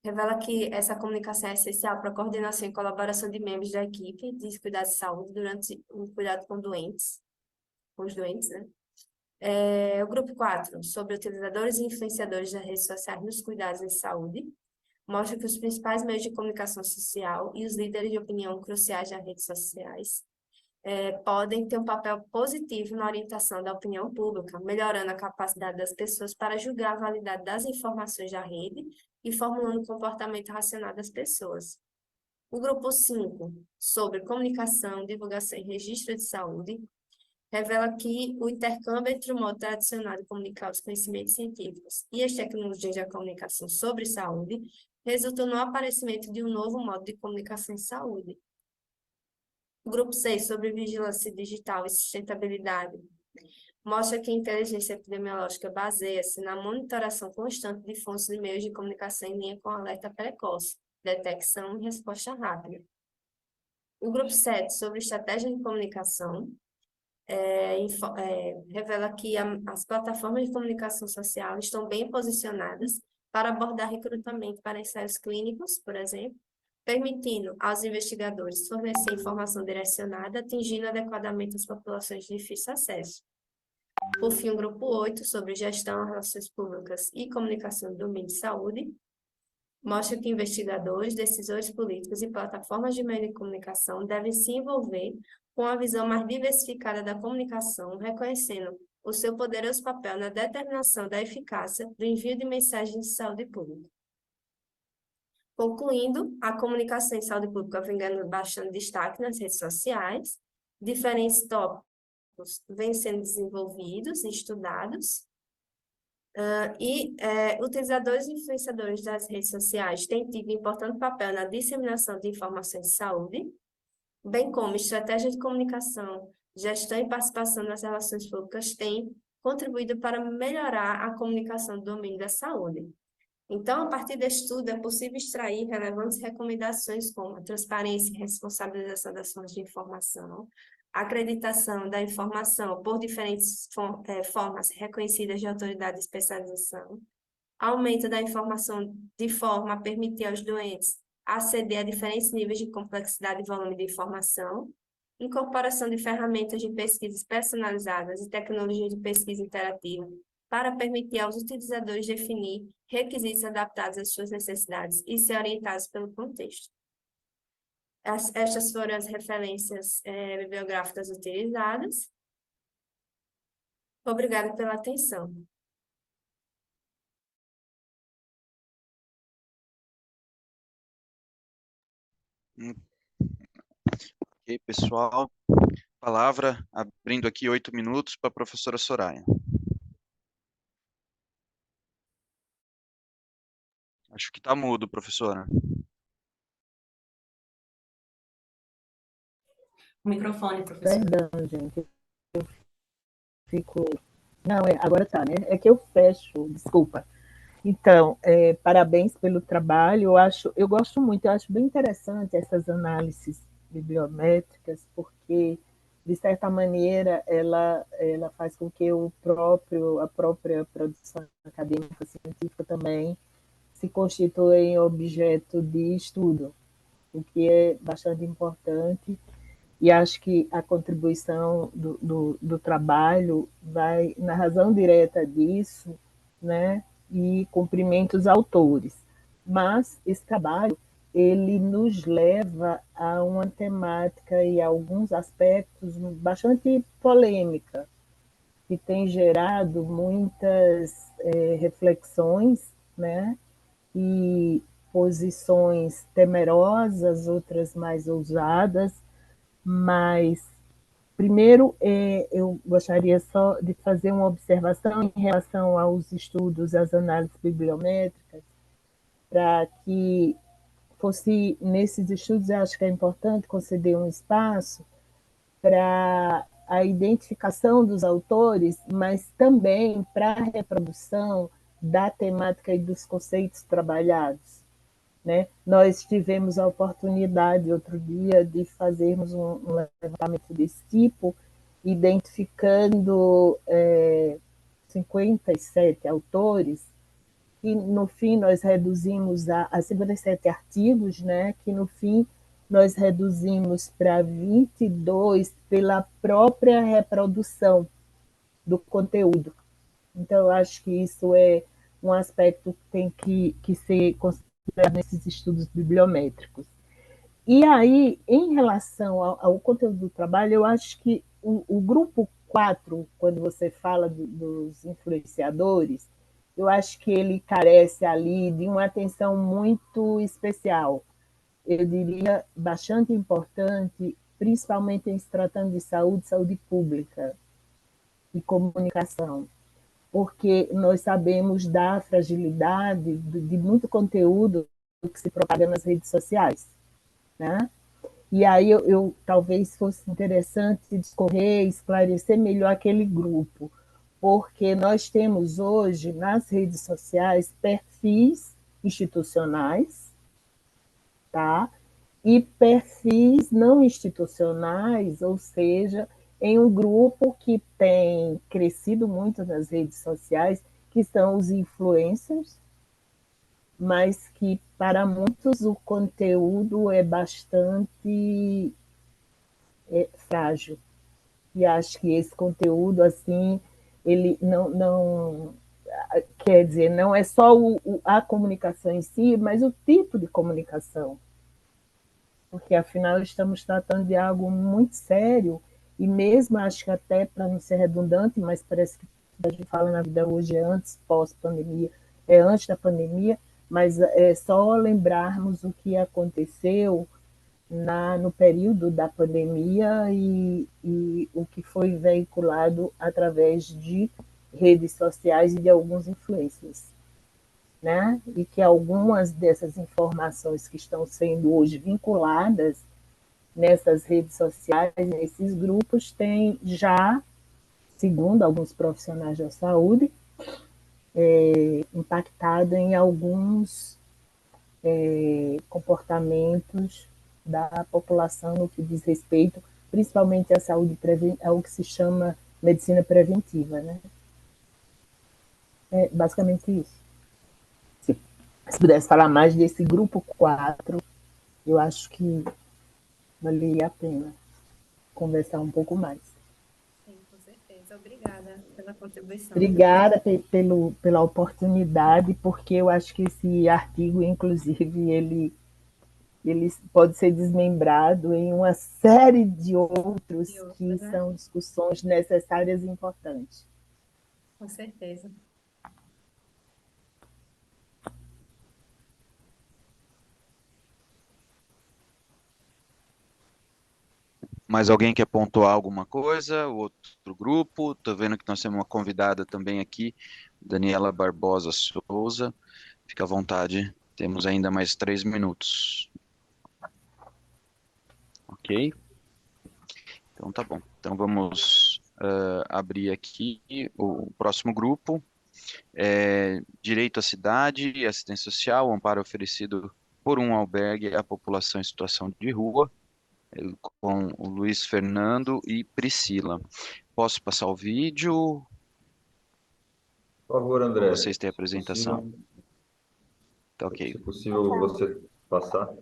revela que essa comunicação é essencial para a coordenação e colaboração de membros da equipe de cuidados de saúde durante o cuidado com os doentes, né? O grupo 4, sobre utilizadores e influenciadores das redes sociais nos cuidados em saúde, mostra que os principais meios de comunicação social e os líderes de opinião cruciais das redes sociais podem ter um papel positivo na orientação da opinião pública, melhorando a capacidade das pessoas para julgar a validade das informações da rede e formulando o comportamento racional das pessoas. O grupo 5, sobre comunicação, divulgação e registro de saúde, revela que o intercâmbio entre o modo tradicional de comunicar os conhecimentos científicos e as tecnologias da comunicação sobre saúde resultou no aparecimento de um novo modo de comunicação em saúde. O grupo 6, sobre vigilância digital e sustentabilidade, mostra que a inteligência epidemiológica baseia-se na monitoração constante de fontes de meios de comunicação em linha com alerta precoce, detecção e resposta rápida. O grupo 7, sobre estratégia de comunicação, revela que as plataformas de comunicação social estão bem posicionadas para abordar recrutamento para ensaios clínicos, por exemplo, permitindo aos investigadores fornecer informação direcionada, atingindo adequadamente as populações de difícil acesso. Por fim, o grupo 8, sobre gestão, relações públicas e comunicação do domínio de saúde, mostra que investigadores, decisores políticos e plataformas de meio de comunicação devem se envolver com a visão mais diversificada da comunicação, reconhecendo o seu poderoso papel na determinação da eficácia do envio de mensagens de saúde pública. Concluindo, a comunicação em saúde pública vem ganhando bastante destaque nas redes sociais, diferentes tópicos vêm sendo desenvolvidos e estudados, utilizadores e influenciadores das redes sociais têm tido importante papel na disseminação de informações de saúde, bem como estratégia de comunicação, gestão e participação nas relações públicas têm contribuído para melhorar a comunicação do domínio da saúde. Então, a partir deste estudo, é possível extrair relevantes recomendações como a transparência e responsabilização das fontes de informação, a acreditação da informação por diferentes formas reconhecidas de autoridade de especialização, aumento da informação de forma a permitir aos doentes aceder a diferentes níveis de complexidade e volume de informação, incorporação de ferramentas de pesquisas personalizadas e tecnologias de pesquisa interativa para permitir aos utilizadores definir requisitos adaptados às suas necessidades e ser orientados pelo contexto. Estas foram as referências bibliográficas utilizadas. Obrigada pela atenção. Ok, pessoal. Palavra, abrindo aqui 8 minutos para a professora Soraya. Acho que está mudo, professora. O microfone, professor. Perdão, gente. Eu fico... Não, agora tá, né? É que eu fecho, desculpa. Então, parabéns pelo trabalho. Eu gosto muito, eu acho bem interessante essas análises bibliométricas, porque, de certa maneira, ela faz com que a própria produção acadêmica científica também se constitua em objeto de estudo, o que é bastante importante. E acho que a contribuição do trabalho vai na razão direta disso, né? E cumprimento os autores. Mas esse trabalho ele nos leva a uma temática e a alguns aspectos bastante polêmica, que tem gerado muitas reflexões, né? E posições temerosas, outras mais ousadas, mas primeiro eu gostaria só de fazer uma observação em relação aos estudos, às análises bibliométricas, para que fosse nesses estudos, eu acho que é importante conceder um espaço para a identificação dos autores, mas também para a reprodução da temática e dos conceitos trabalhados, né? Nós tivemos a oportunidade, outro dia, de fazermos um levantamento desse tipo, identificando 57 autores, e no fim nós reduzimos a 57 artigos, né? Que no fim nós reduzimos para 22 pela própria reprodução do conteúdo. Então, eu acho que isso é um aspecto que tem que ser considerado nesses estudos bibliométricos. E aí, em relação ao conteúdo do trabalho, eu acho que o grupo 4, quando você fala dos influenciadores, eu acho que ele carece ali de uma atenção muito especial. Eu diria bastante importante, principalmente em se tratando de saúde, saúde pública e comunicação, porque nós sabemos da fragilidade de muito conteúdo que se propaga nas redes sociais, né? E aí eu talvez fosse interessante discorrer, esclarecer melhor aquele grupo, porque nós temos hoje nas redes sociais perfis institucionais, tá? E perfis não institucionais, ou seja, em um grupo que tem crescido muito nas redes sociais, que são os influencers, mas que para muitos o conteúdo é bastante frágil. E acho que esse conteúdo, assim, ele não quer dizer, não é só a comunicação em si, mas o tipo de comunicação, porque afinal estamos tratando de algo muito sério, e mesmo acho que até para não ser redundante, mas parece que a gente fala na vida hoje é antes, pós-pandemia, é antes da pandemia, mas é só lembrarmos o que aconteceu no período da pandemia e o que foi veiculado através de redes sociais e de alguns influencers, né? E que algumas dessas informações que estão sendo hoje vinculadas nessas redes sociais, nesses grupos, têm já, segundo alguns profissionais da saúde, impactado em alguns comportamentos da população no que diz respeito, principalmente à saúde ao que se chama medicina preventiva, né? É basicamente isso. Se pudesse falar mais desse grupo 4, eu acho que valeria a pena conversar um pouco mais. Sim, com certeza. Obrigada pela contribuição. Obrigada pela oportunidade, porque eu acho que esse artigo, inclusive, ele pode ser desmembrado em uma série de outros que Né? são discussões necessárias e importantes. Com certeza. Mais alguém quer pontuar alguma coisa? O outro grupo? Estou vendo que nós temos uma convidada também aqui, Daniela Barbosa Souza. Fica à vontade, temos ainda mais 3 minutos. Ok? Então tá bom. Então vamos abrir aqui o próximo grupo. Direito à cidade e assistência social, amparo oferecido por um albergue à população em situação de rua, com o Luiz Fernando e Priscila. Posso passar o vídeo? Por favor, Ou André, vocês têm a se apresentação? possível, Tá ok. se possível você passar.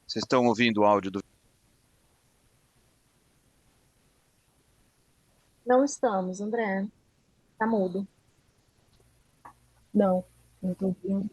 Vocês estão ouvindo o áudio do Não estamos, André. Tá mudo. Não, não estou ouvindo.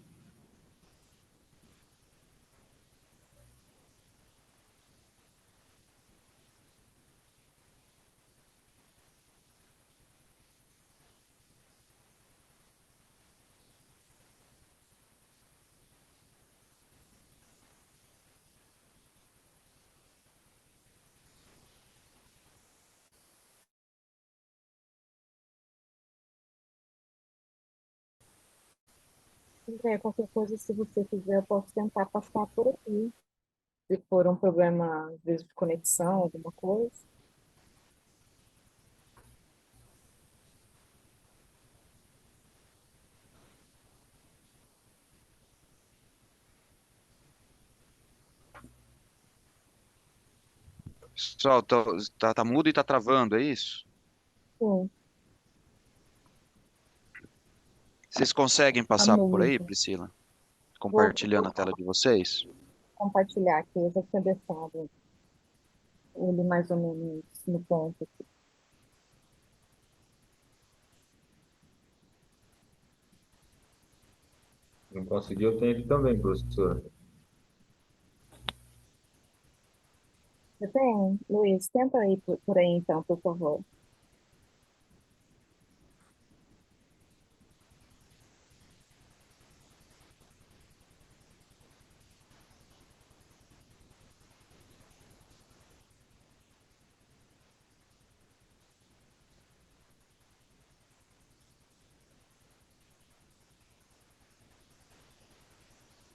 André, qualquer coisa, se você quiser, eu posso tentar passar por aqui. Se for um problema, às vezes, de conexão, alguma coisa. Pessoal, tá mudo e tá travando, é isso? Sim, Vocês conseguem Tá passar por aí, mudo. Priscila? vou Compartilhando a tela de vocês? compartilhar aqui. Eu já tinha deixado ele mais ou menos no ponto aqui. Não conseguiu, tem aqui também, professor. Você tem? Luiz, tenta aí por aí então, por favor.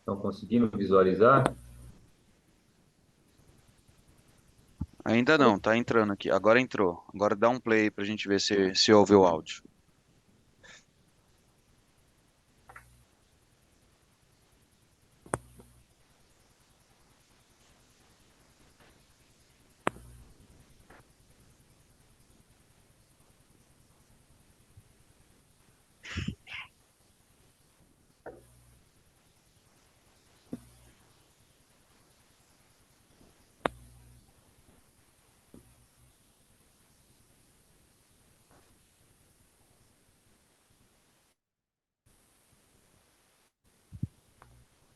Estão conseguindo visualizar? Ainda não, tá entrando aqui. Agora entrou. Agora dá um play pra gente ver se ouve o áudio.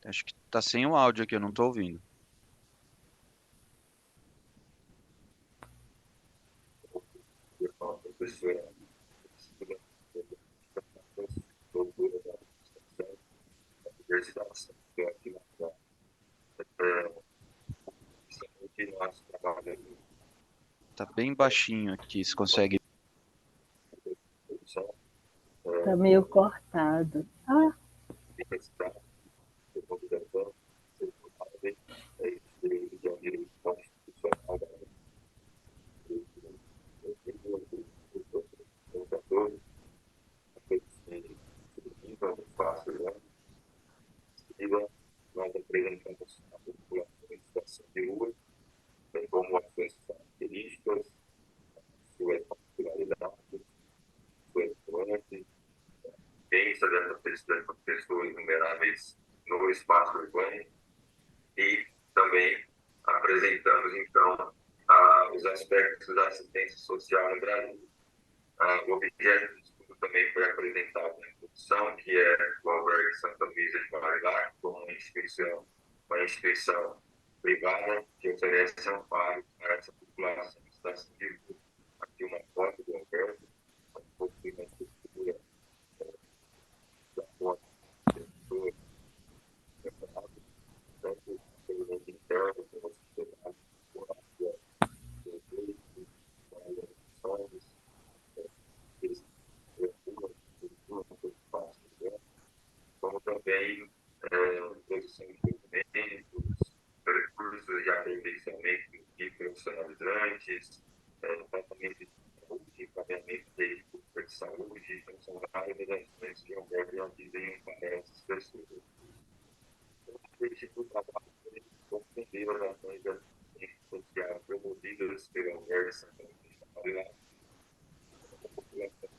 Acho que tá sem o áudio aqui, eu não tô ouvindo. Professora, doutora da Universidade aqui na de nosso trabalho aqui, Tá bem baixinho aqui, se consegue. produção, Tá meio cortado. Ah, universidade, convidação, de um direito constitucional da nós apresentamos a população em situação de rua, bem como as suas características, suas particularidades, suas nuances, vivência dessas pessoas inumeráveis no espaço urbano e também apresentamos, então, os aspectos da assistência social no Brasil. O objeto do estudo também foi apresentado na introdução, que é o Albergue Santa Luísa de Maringá, como uma instituição privada que oferece amparo para essa população em situação de rua. Aqui uma foto do albergue, um pouco de uma estrutura da foto da pessoa, tanto pelo ambiente interno como a sociedade, como também produção de documentos, recursos de aperfeiçoamento de profissionalizantes, tratamento de saúde, encaminhamento de equipes de saúde, então são várias ações que o governo realizam para essas pessoas. O objetivo do trabalho é compreender as ações da assistência social promovidas pela Albergue Santa Cruz da Paraná, a população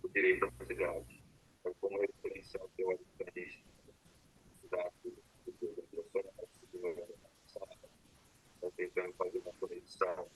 o direito à cidade, como referencial teórico da cidade do profissional, estão tentando fazer uma conexão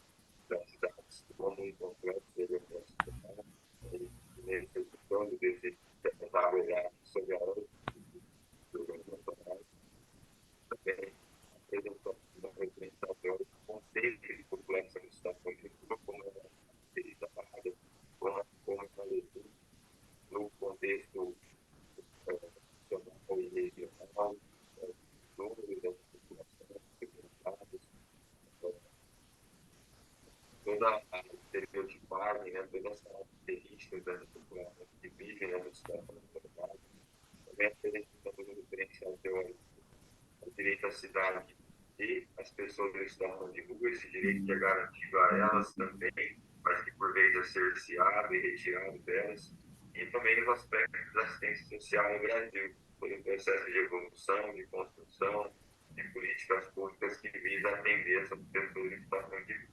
toda a estereotipagem, né, todas as características da população que vivem na situação da sociedade, também apresentando um diferencial teórico, o direito à cidade e as pessoas que estão de rua, esse direito que é garantido a elas também, mas que por vezes é cerceado e retirado delas, e também os aspectos da assistência social no Brasil, por um processo de evolução, de construção, de políticas públicas que visam atender essas pessoas em situação de rua.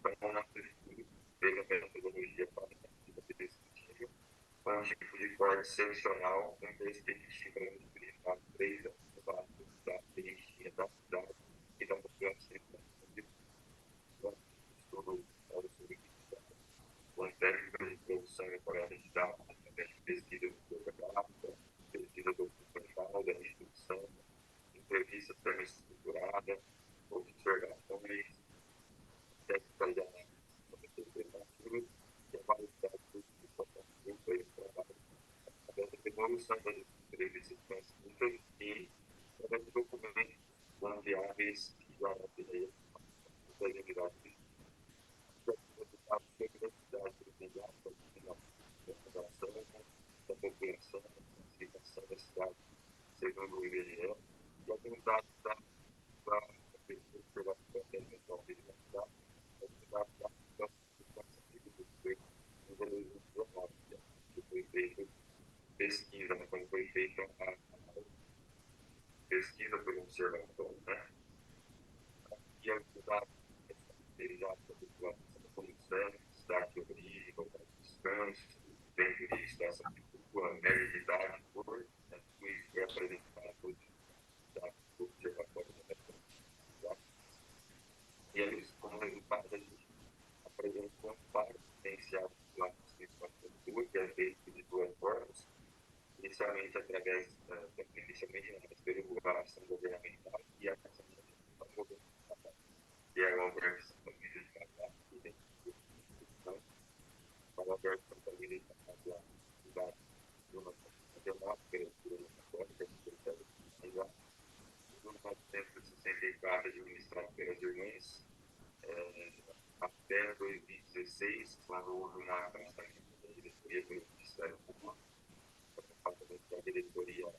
Então, nosso estudo teve a metodologia qualitativa descritiva, com um tipo de corte excepcional, com perspectiva de utilizar 3 anos no básico da periferia da cidade e da população de estudo sobre com técnicas de produção e coleta de dados, através de pesquisa do geográfica, pesquisa documental, da instituição, entrevista semi-estruturada, observações, técnicas de análise interpretativa e avaliação de situação pública e trabalho, através da evolução das entrevistas transcritas e através de documentos confiáveis que já materiais das unidades da população, a classificação da cidade segundo o IBGE, e alguns dados da observação da cidade, alguns dados da que foi feito pesquisa, né, quando foi feita a pesquisa por observação, né? E os dados caracterizados da população como sexo, cidade de origem, local de descanso, tempo de estação de rua, média de idade, cor, né? Tudo isso foi apresentado por dados do observatório da cidade. E eles, como resultado, a gente apresentou um quadro potencial de população em situação de rua, que é feito de 2 formas, inicialmente através pela ação governamental e a ação governamental, que é uma organização família de casal, que tem instituição, para a organização família de casal, cidade de uma democrática, católica, em 1964, administrado pelas irmãs, até 2016, quando houve um afastamento da diretoria pelo Ministério Público, o afastamento da diretoria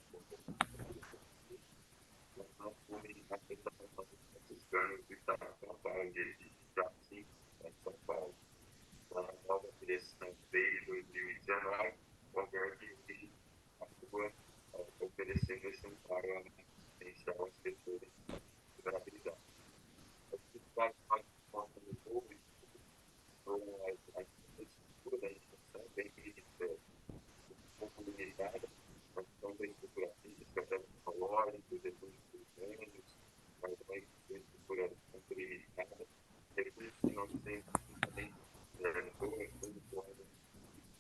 não foi a apresentação desses planos do Estado de São Paulo, de Jaci, São Paulo, com a nova direção desde 2019, o governo que atua oferecendo esse amparo assistencial às pessoas de vulnerabilidade. Os principais pontos do público foram a estrutura da instituição, bem limitada, a questão da estrutura física, tecnológica, recursos humanos, mas uma estrutura muito limitada, recursos financeiros também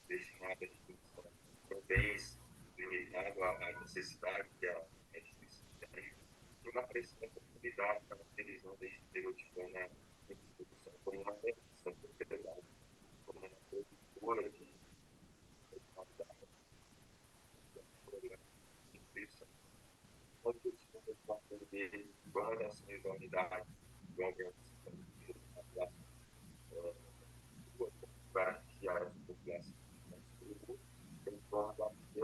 destinados à instituição, também limitado à necessidade que a instituição tem, e uma pressão da comunidade caracterizando a estereotipando a instituição como uma reação da sociedade, como uma produtora de qualidade, instituição. O objetivo da educação dele, quando ações da unidade, do organização para iniciar as populações em forma de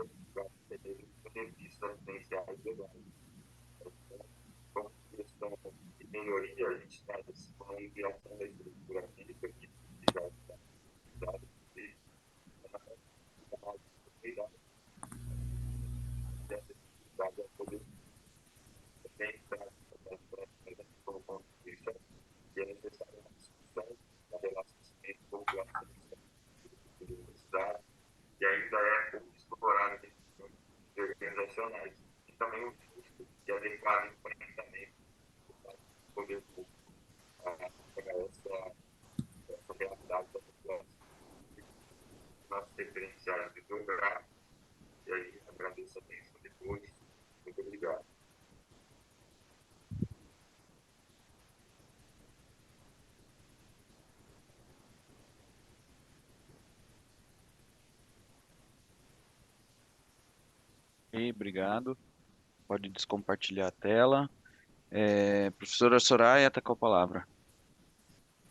benefícios assistenciais legais. Como questão de melhoria, a gente traz uma ampliação da estrutura física que já está dada e a possibilidade dessa atividade a poder também estar como contribuição e é necessária uma discussão da relação entre população e universidade, que ainda é pouco explorada em organizacionais, e também o custo de adequado enfrentamento do poder público para essa realidade da população. Nossos referenciais bibliográficos, e aí agradeço a atenção depois. Muito obrigado. Obrigado. Pode descompartilhar a tela. Professora Soraya, está com a palavra.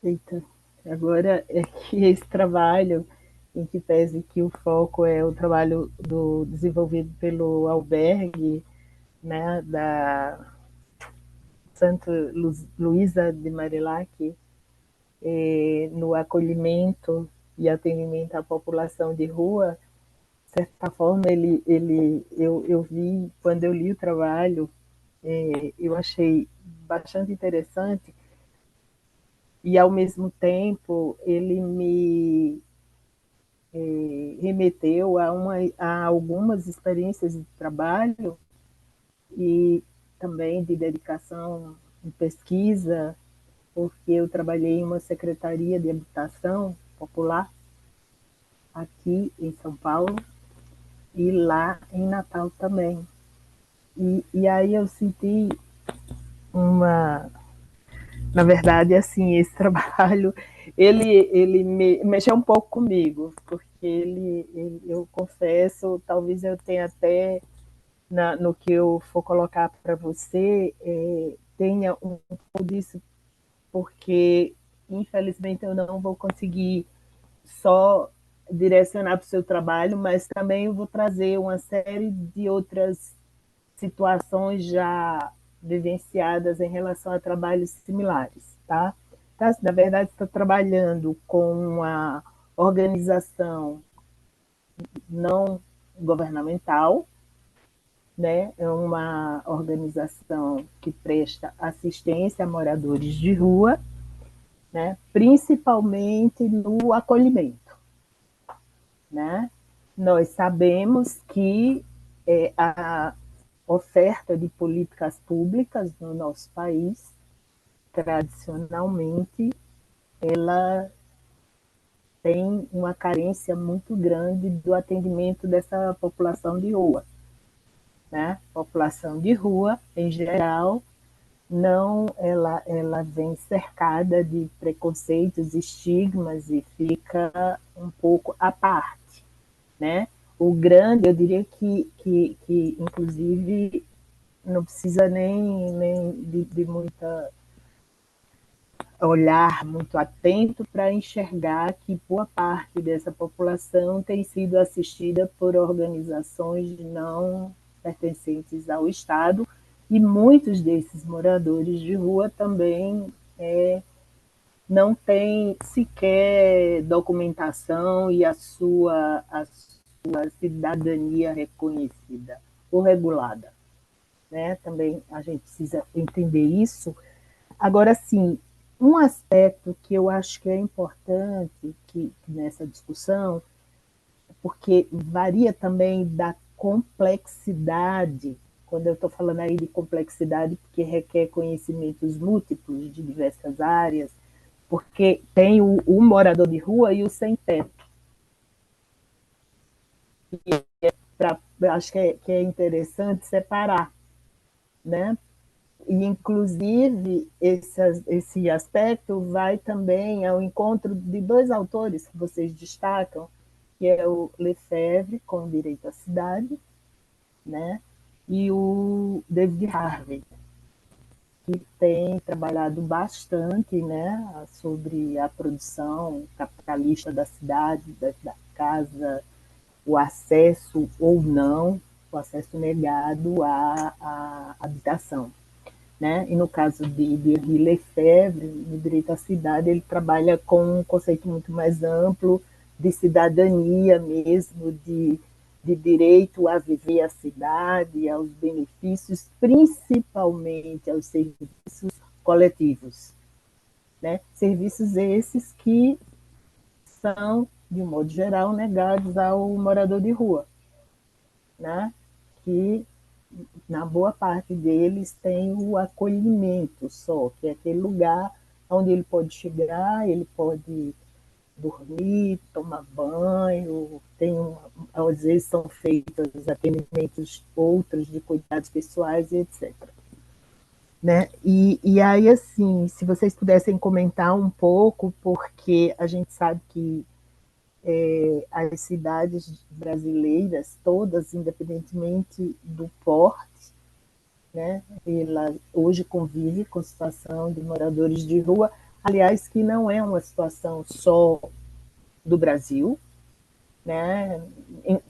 Eita. Agora é que esse trabalho, em que pese que o foco é o trabalho desenvolvido pelo albergue, né, da Santa Luísa de Marilac, no acolhimento e atendimento à população de rua, de certa forma, eu vi, quando eu li o trabalho, eu achei bastante interessante e, ao mesmo tempo, ele me remeteu a algumas experiências de trabalho e também de dedicação em pesquisa, porque eu trabalhei em uma secretaria de habitação popular aqui em São Paulo e lá em Natal também. E aí eu senti uma... Na verdade, assim, esse trabalho, ele mexeu um pouco comigo, porque eu confesso, talvez eu tenha até, no que eu for colocar para você, tenha um pouco disso, porque, infelizmente, eu não vou conseguir só direcionar para o seu trabalho, mas também eu vou trazer uma série de outras situações já vivenciadas em relação a trabalhos similares, tá? Na verdade, está trabalhando com uma organização não governamental, né? É uma organização que presta assistência a moradores de rua, né? Principalmente no acolhimento, né? Nós sabemos que a oferta de políticas públicas no nosso país, tradicionalmente, ela tem uma carência muito grande do atendimento dessa população de rua, né? População de rua, em geral, não, ela vem cercada de preconceitos, estigmas e fica um pouco à parte, né? O grande, eu diria que inclusive, não precisa nem de muita olhar muito atento para enxergar que boa parte dessa população tem sido assistida por organizações não pertencentes ao Estado, e muitos desses moradores de rua também não têm sequer documentação e a sua cidadania reconhecida ou regulada, né? Também a gente precisa entender isso. Agora, sim, um aspecto que eu acho que é importante nessa discussão, porque varia também da complexidade, quando eu estou falando aí de complexidade, porque requer conhecimentos múltiplos de diversas áreas, porque tem o morador de rua e o sem-teto. Acho que é interessante separar, né? E, inclusive, esse aspecto vai também ao encontro de dois autores que vocês destacam, que é o Lefebvre, com Direito à Cidade, né? E o David Harvey, que tem trabalhado bastante, né, sobre a produção capitalista da cidade, da casa, o acesso ou não, o acesso negado à habitação, né? E no caso de Henri Lefebvre, no Direito à Cidade, ele trabalha com um conceito muito mais amplo de cidadania mesmo, de direito a viver a cidade, aos benefícios, principalmente aos serviços coletivos, né? Serviços esses que são, de um modo geral, negados ao morador de rua, né? Que na boa parte deles tem o acolhimento só, que é aquele lugar onde ele pode chegar, ele pode dormir, tomar banho, às vezes são feitos atendimentos outros de cuidados pessoais, etc. Né? E aí, assim, se vocês pudessem comentar um pouco, porque a gente sabe que as cidades brasileiras, todas, independentemente do porte, né, ela hoje convive com situação de moradores de rua, Aliás, que não é uma situação só do Brasil, né?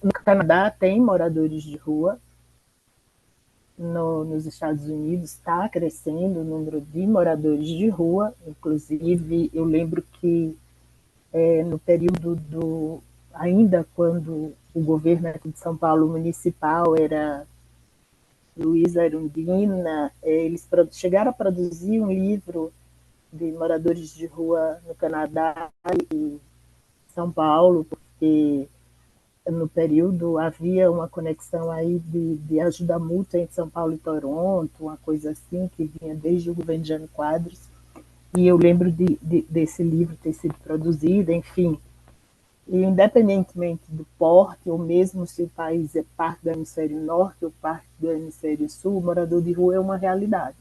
No Canadá tem moradores de rua, nos Estados Unidos está crescendo o número de moradores de rua, inclusive eu lembro que no período ainda quando o governo aqui de São Paulo municipal era Luiza Erundina, eles chegaram a produzir um livro de moradores de rua no Canadá e São Paulo, porque no período havia uma conexão aí de ajuda mútua entre São Paulo e Toronto, uma coisa assim, que vinha desde o governo de Jânio Quadros, e eu lembro desse livro ter sido produzido, enfim. E independentemente do porte, ou mesmo se o país é parte do hemisfério norte ou parte do hemisfério sul, o morador de rua é uma realidade,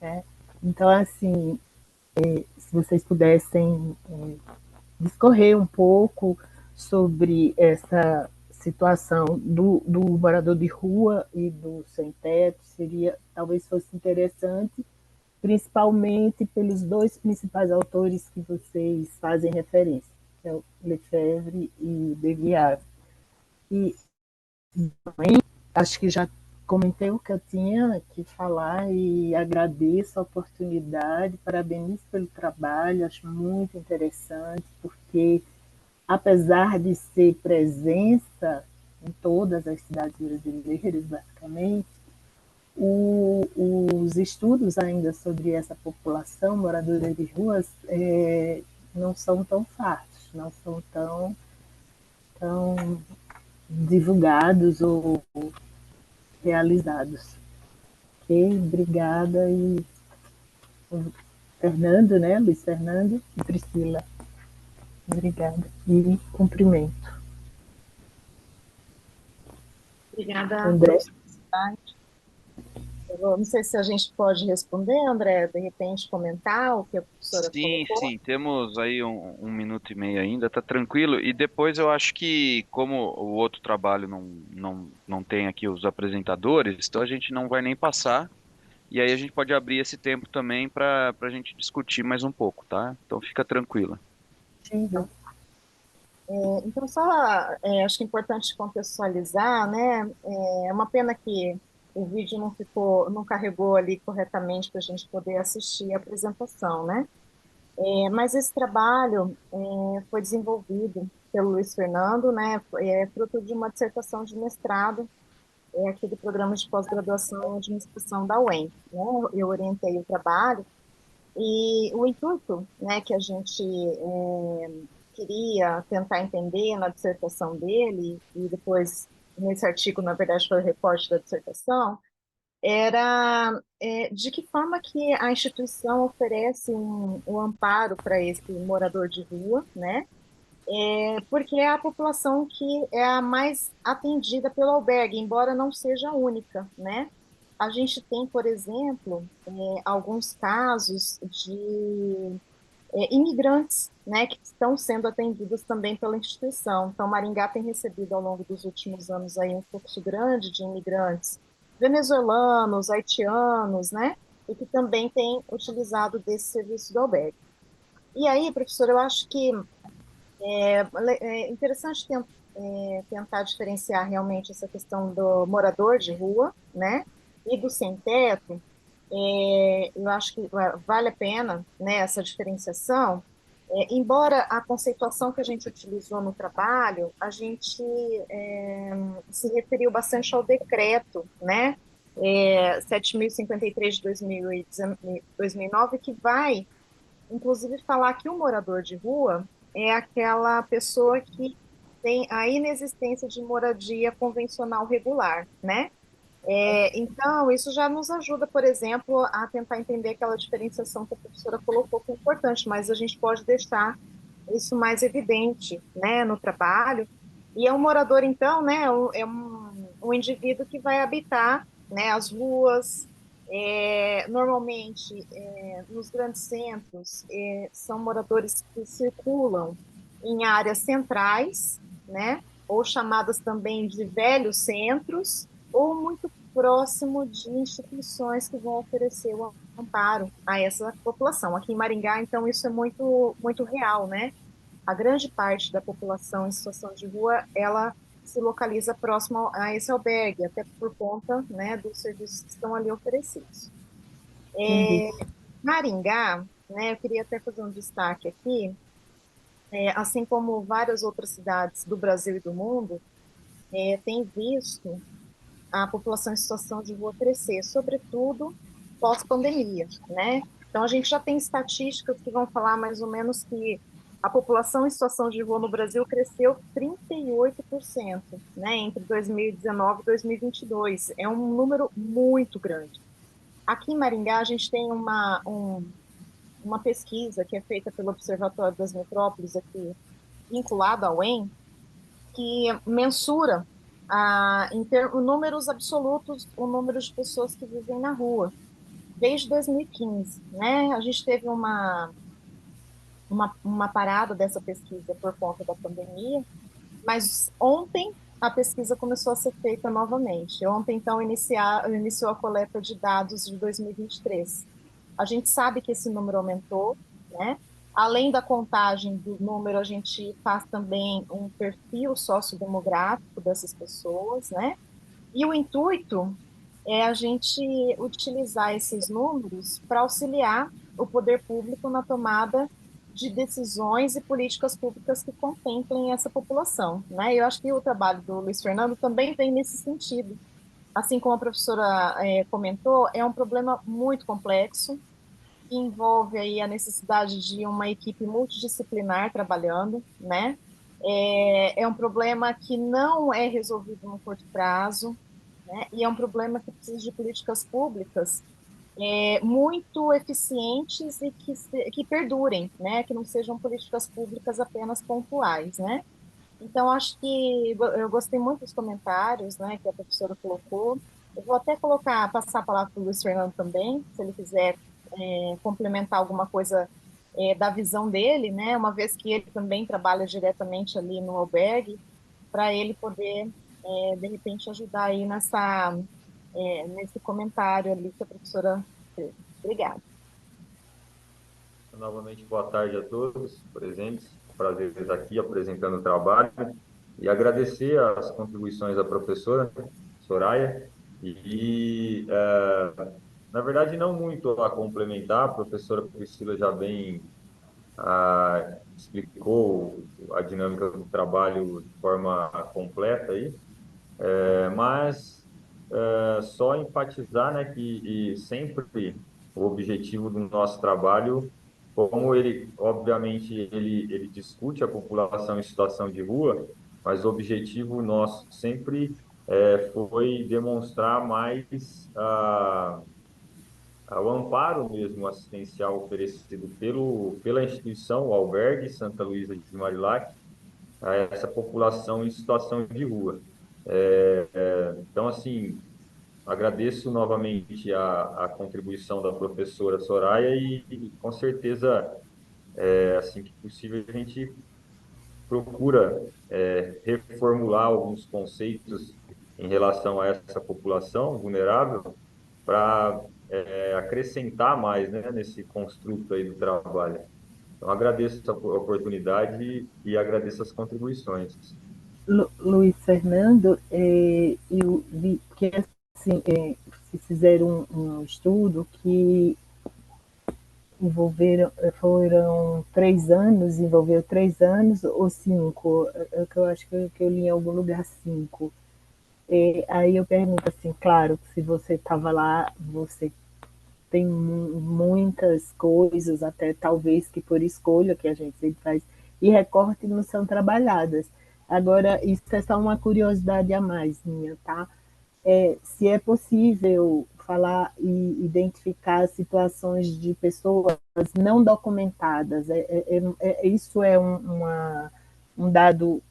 né? Então, assim, se vocês pudessem discorrer um pouco sobre essa situação do morador de rua e do sem-teto, talvez fosse interessante, principalmente pelos dois principais autores que vocês fazem referência, que é o Lefebvre e Baudrillard. E também acho que já comentei o que eu tinha que falar e agradeço a oportunidade, parabenizo pelo trabalho, acho muito interessante, porque apesar de ser presença em todas as cidades brasileiras, basicamente, os estudos ainda sobre essa população moradora de ruas não são tão fartos, não são tão divulgados ou realizados. Ok, obrigada. E Fernando, né? Luiz Fernando e Priscila. Obrigada. E cumprimento. Obrigada. André. Eu não sei se a gente pode responder, André, de repente comentar o que a professora colocou. Sim, temos aí um minuto e meio ainda, tá tranquilo. E depois eu acho que, como o outro trabalho não tem aqui os apresentadores, então a gente não vai nem passar. E aí a gente pode abrir esse tempo também para a gente discutir mais um pouco, tá? Então fica tranquila. Sim. Então, só acho que é importante contextualizar, né? É uma pena que o vídeo não carregou ali corretamente para a gente poder assistir a apresentação, né? Mas esse trabalho foi desenvolvido pelo Luiz Fernando, né? É fruto de uma dissertação de mestrado aqui do programa de pós-graduação em administração da UEM, né? Eu orientei o trabalho e o intuito, né, que a gente queria tentar entender na dissertação dele, e depois nesse artigo, na verdade, foi o reporte da dissertação, era de que forma que a instituição oferece um amparo para esse morador de rua, né? Porque é a população que é a mais atendida pelo albergue, embora não seja a única, né? A gente tem, por exemplo, alguns casos de imigrantes, né, que estão sendo atendidos também pela instituição. Então, Maringá tem recebido ao longo dos últimos anos aí um fluxo grande de imigrantes venezuelanos, haitianos, né, e que também tem utilizado desse serviço do albergue. E aí, professor, eu acho que é interessante tentar diferenciar realmente essa questão do morador de rua, né, e do sem-teto. Eu acho que vale a pena, né, essa diferenciação, embora a conceituação que a gente utilizou no trabalho, a gente se referiu bastante ao decreto, né, 7.053 de 2009, que vai, inclusive, falar que o morador de rua é aquela pessoa que tem a inexistência de moradia convencional regular, né? Então, isso já nos ajuda, por exemplo, a tentar entender aquela diferenciação que a professora colocou, que é importante, mas a gente pode deixar isso mais evidente, né, no trabalho. E é um morador, então, né, é um indivíduo que vai habitar, né, as ruas, normalmente, nos grandes centros, são moradores que circulam em áreas centrais, né, ou chamadas também de velhos centros, ou muito próximo de instituições que vão oferecer o amparo a essa população. Aqui em Maringá, então, isso é muito, muito real, né? A grande parte da população em situação de rua, ela se localiza próximo a esse albergue, até por conta, né, dos serviços que estão ali oferecidos. Entendi. Maringá, né, eu queria até fazer um destaque aqui, assim como várias outras cidades do Brasil e do mundo, tem visto a população em situação de rua crescer, sobretudo pós-pandemia, né? Então, a gente já tem estatísticas que vão falar mais ou menos que a população em situação de rua no Brasil cresceu 38%, né, entre 2019 e 2022. É um número muito grande. Aqui em Maringá, a gente tem uma pesquisa que é feita pelo Observatório das Metrópoles, aqui, vinculado ao UEM, que mensura números absolutos o número de pessoas que vivem na rua desde 2015, né? A gente teve uma parada dessa pesquisa por conta da pandemia, mas ontem a pesquisa começou a ser feita novamente. Ontem, então, iniciou a coleta de dados de 2023. A gente sabe que esse número aumentou, né? Além da contagem do número, a gente faz também um perfil sociodemográfico dessas pessoas, né? E o intuito é a gente utilizar esses números para auxiliar o poder público na tomada de decisões e políticas públicas que contemplem essa população, né? Eu acho que o trabalho do Luiz Fernando também vem nesse sentido. Assim como a professora comentou, é um problema muito complexo, que envolve aí a necessidade de uma equipe multidisciplinar trabalhando, né? É um problema que não é resolvido no curto prazo, né? E é um problema que precisa de políticas públicas muito eficientes e que perdurem, né? Que não sejam políticas públicas apenas pontuais, né? Então, acho que eu gostei muito dos comentários, né, que a professora colocou. Eu vou até passar a palavra para o Luiz Fernando também, se ele quiser complementar alguma coisa da visão dele, né, uma vez que ele também trabalha diretamente ali no albergue, para ele poder, de repente, ajudar aí nesse comentário ali que a professora fez. Obrigada. Novamente, boa tarde a todos presentes. Prazer estar aqui apresentando o trabalho e agradecer as contribuições da professora Soraya. Na verdade, não muito a complementar, a professora Priscila já bem explicou a dinâmica do trabalho de forma completa aí, mas só enfatizar, né, que sempre o objetivo do nosso trabalho, como ele, obviamente, ele discute a população em situação de rua, mas o objetivo nosso sempre foi demonstrar mais o amparo mesmo assistencial oferecido pela instituição, o Albergue Santa Luísa de Marilac, a essa população em situação de rua. Então, assim, agradeço novamente a contribuição da professora Soraya e com certeza, assim que possível, a gente procura reformular alguns conceitos em relação a essa população vulnerável para acrescentar mais, né, nesse construto aí do trabalho. Então, agradeço essa oportunidade e agradeço as contribuições. Luiz Fernando, eu vi que assim, vocês fizeram um estudo que foram 3 anos, envolveu 3 anos ou 5, que eu acho que eu li em algum lugar 5. Aí eu pergunto assim, claro, se você estava lá, você tem muitas coisas, até talvez que por escolha que a gente sempre faz, e recorte não são trabalhadas. Agora, isso é só uma curiosidade a mais minha, tá? Se é possível falar e identificar situações de pessoas não documentadas, isso é um dado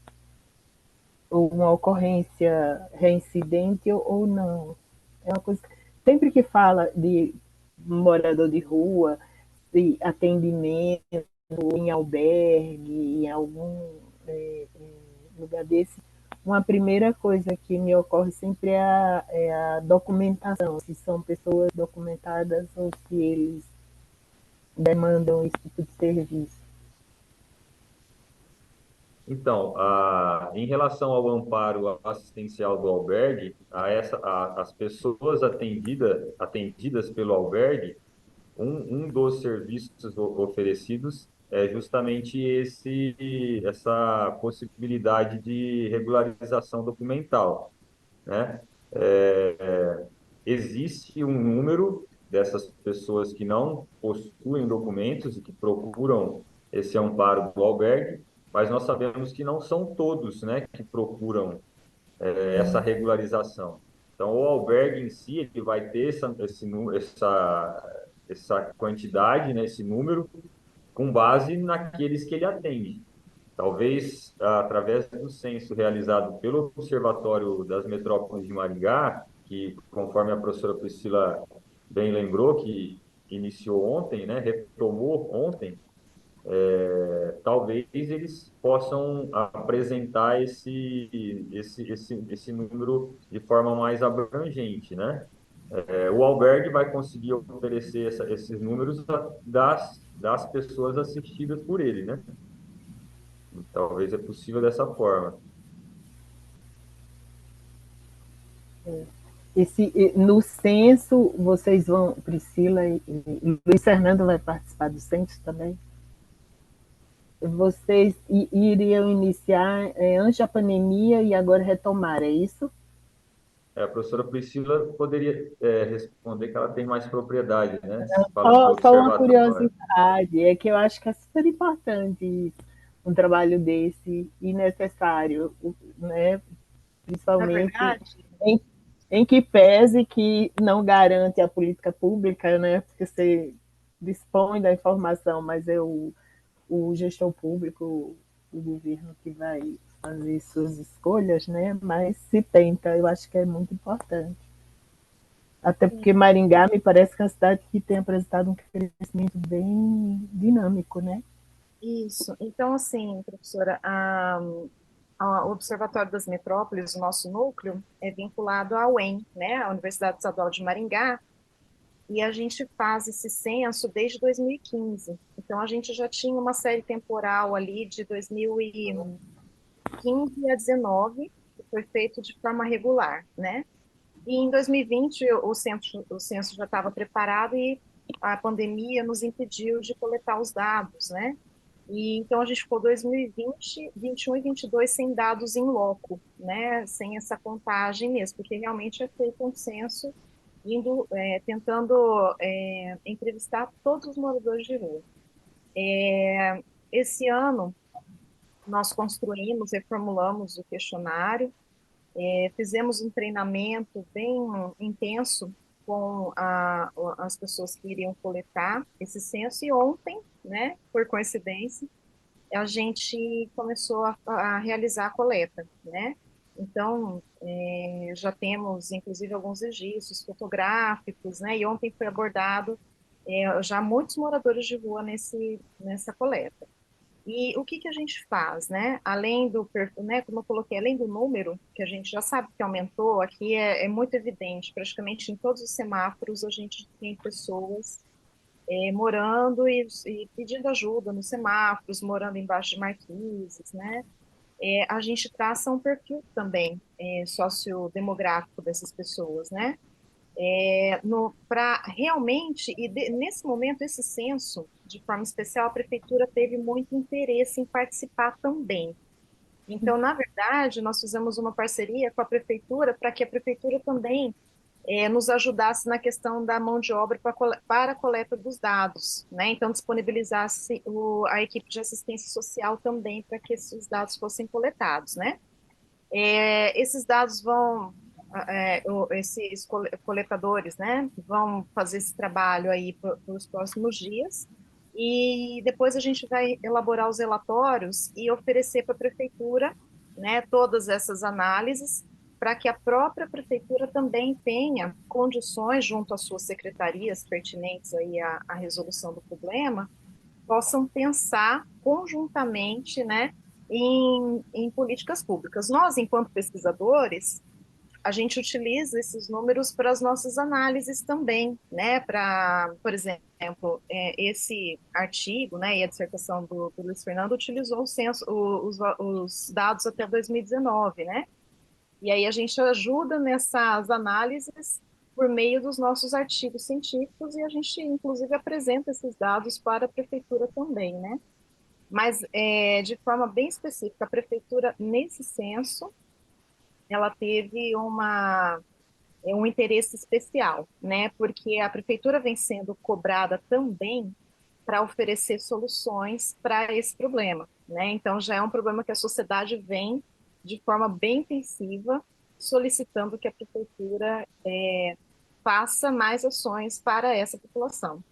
ou uma ocorrência reincidente ou não? É uma coisa. Sempre que fala de morador de rua, de atendimento em albergue, em algum lugar desse, uma primeira coisa que me ocorre sempre é a documentação, se são pessoas documentadas ou se eles demandam esse tipo de serviço. Então, em relação ao amparo assistencial do albergue, as pessoas atendidas pelo albergue, um dos serviços oferecidos é justamente essa possibilidade de regularização documental, né? Existe um número dessas pessoas que não possuem documentos e que procuram esse amparo do albergue, mas nós sabemos que não são todos, né, que procuram essa regularização. Então, o albergue em si ele vai ter essa quantidade, né, esse número, com base naqueles que ele atende. Talvez através do censo realizado pelo Observatório das Metrópoles de Maringá, que, conforme a professora Priscila bem lembrou, que iniciou ontem, né, retomou ontem, talvez eles possam apresentar esse número de forma mais abrangente, né? O albergue vai conseguir oferecer esses números das pessoas assistidas por ele, né? Talvez é possível dessa forma. No censo, vocês vão, Priscila e Luiz Fernando vai participar do censo também? Vocês iriam iniciar antes da pandemia e agora retomar, é isso? A professora Priscila poderia responder que ela tem mais propriedade, né? Falando do Só uma observatório. curiosidade, é que eu acho que é super importante um trabalho desse e necessário, né? Principalmente em que pese que não garante a política pública, né? Porque você dispõe da informação, mas é o gestor público, o governo que vai fazer suas escolhas, né? Mas se tenta, eu acho que é muito importante. Até porque Maringá me parece que é uma cidade que tem apresentado um crescimento bem dinâmico, né? Isso. Então, assim, professora, o Observatório das Metrópoles, o nosso núcleo, é vinculado à UEM, né, a Universidade Estadual de Maringá, e a gente faz esse censo desde 2015. Então, a gente já tinha uma série temporal ali de 2015 a 2019, que foi feito de forma regular, né? E em 2020, o censo já estava preparado e a pandemia nos impediu de coletar os dados, né? E então a gente ficou 2020, 21 e 22 sem dados em loco, né? Sem essa contagem mesmo, porque realmente é feito um censo tentando entrevistar todos os moradores de rua. Esse ano nós construímos, reformulamos o questionário, fizemos um treinamento bem intenso com as pessoas que iriam coletar esse censo, e ontem, né, por coincidência, a gente começou a realizar a coleta, né? Então, já temos, inclusive, alguns registros fotográficos, né? E ontem foi abordado já muitos moradores de rua nessa coleta. E o que a gente faz, né? Além né, como eu coloquei, além do número, que a gente já sabe que aumentou, aqui é muito evidente, praticamente em todos os semáforos a gente tem pessoas morando e pedindo ajuda nos semáforos, morando embaixo de marquises, né? A gente traça um perfil também sociodemográfico dessas pessoas, né? Para realmente, nesse momento, esse censo, de forma especial, a prefeitura teve muito interesse em participar também. Então, na verdade, nós fizemos uma parceria com a prefeitura para que a prefeitura também nos ajudasse na questão da mão de obra para a coleta dos dados, né? Então, disponibilizasse a equipe de assistência social também para que esses dados fossem coletados, né? Esses dados esses coletadores, né, vão fazer esse trabalho aí pelos próximos dias, e depois a gente vai elaborar os relatórios e oferecer para a prefeitura, né, todas essas análises, para que a própria prefeitura também tenha condições, junto às suas secretarias pertinentes aí à resolução do problema, possam pensar conjuntamente, né, em políticas públicas. Nós, enquanto pesquisadores, a gente utiliza esses números para as nossas análises também, né? Para, por exemplo, esse artigo, né, e a dissertação do Luiz Fernando utilizou os dados até 2019, né? E aí a gente ajuda nessas análises por meio dos nossos artigos científicos e a gente, inclusive, apresenta esses dados para a prefeitura também, né? Mas, de forma bem específica, a prefeitura, nesse censo, ela teve um interesse especial, né? Porque a prefeitura vem sendo cobrada também para oferecer soluções para esse problema, né? Então já é um problema que a sociedade vem de forma bem intensiva solicitando que a prefeitura faça mais ações para essa população.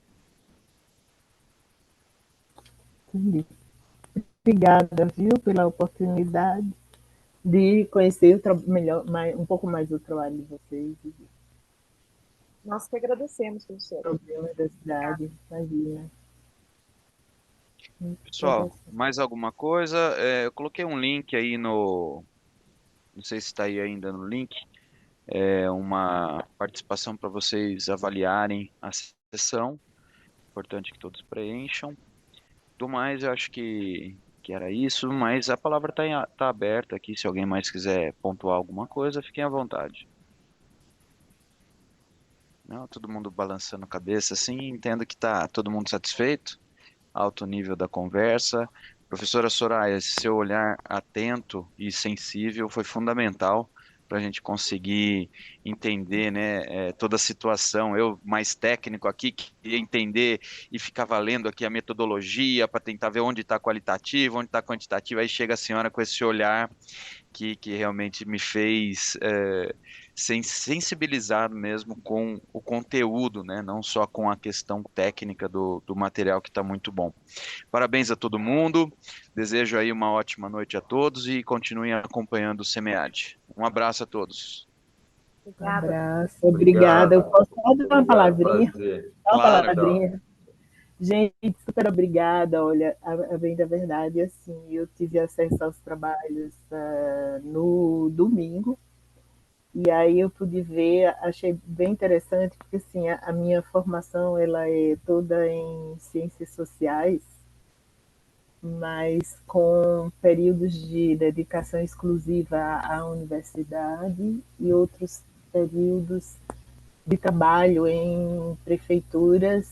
Entendi. Obrigada, viu, pela oportunidade de conhecer melhor, um pouco mais do trabalho de vocês, Nós que agradecemos, professor. problema da cidade, imagina. Pessoal, mais alguma coisa? Eu coloquei um link aí no... Não sei se está aí ainda no link. Uma participação para vocês avaliarem a sessão. Importante que todos preencham. Do mais, eu acho que era isso, mas a palavra tá aberta aqui. Se alguém mais quiser pontuar alguma coisa, fiquem à vontade. Não, todo mundo balançando a cabeça assim, entendo que está todo mundo satisfeito, alto nível da conversa. Professora Soraya, seu olhar atento e sensível foi fundamental para a gente conseguir entender, né, toda a situação. Eu, mais técnico aqui, queria entender e ficava lendo aqui a metodologia para tentar ver onde está qualitativo, onde está quantitativo. Aí chega a senhora com esse olhar que realmente me fez sensibilizar mesmo com o conteúdo, né? Não só com a questão técnica do material que está muito bom. Parabéns a todo mundo, desejo aí uma ótima noite a todos e continuem acompanhando o SEMEAD. Um abraço a todos. Um abraço, obrigada. Eu posso só dar uma palavrinha? Uma palavrinha. Gente, super obrigada. Olha, a bem da verdade, assim, eu tive acesso aos trabalhos no domingo, e aí eu pude ver, achei bem interessante, porque assim, a minha formação ela é toda em ciências sociais, mas com períodos de dedicação exclusiva à universidade e outros períodos de trabalho em prefeituras,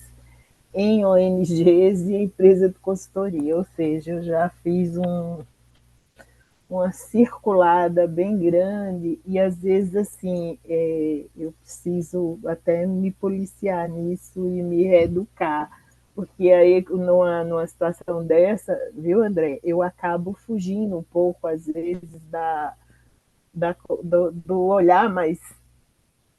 em ONGs e empresa de consultoria, ou seja, eu já fiz uma circulada bem grande e às vezes assim eu preciso até me policiar nisso e me reeducar, porque aí numa situação dessa, viu, André, eu acabo fugindo um pouco às vezes do olhar mais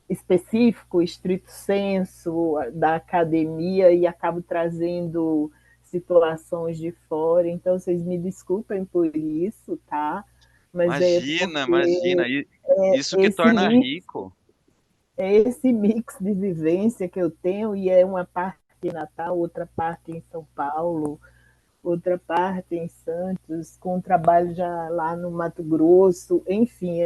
específico, estrito senso da academia e acabo trazendo situações de fora, então vocês me desculpem por isso, tá? Mas Imagina, isso que torna rico. É esse mix de vivência que eu tenho, e é uma parte em Natal, outra parte em São Paulo, outra parte em Santos, com um trabalho já lá no Mato Grosso, enfim,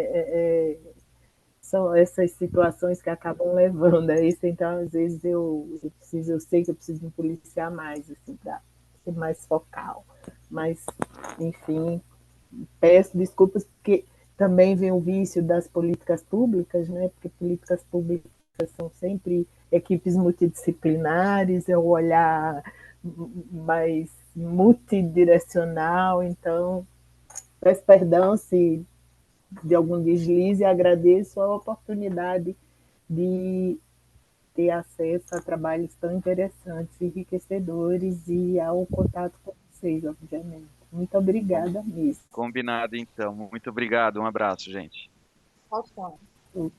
são essas situações que acabam levando a isso, então às vezes eu sei que eu preciso me policiar mais, assim, para ser mais focal. Mas, enfim, peço desculpas, porque também vem o vício das políticas públicas, né? Porque políticas públicas são sempre equipes multidisciplinares, é o olhar mais multidirecional, então peço perdão se de algum deslize e agradeço a oportunidade de ter acesso a trabalhos tão interessantes, enriquecedores e ao contato com vocês, obviamente. Muito obrigada mesmo. Combinado, então. Muito obrigado. Um abraço, gente. Tchau, tchau.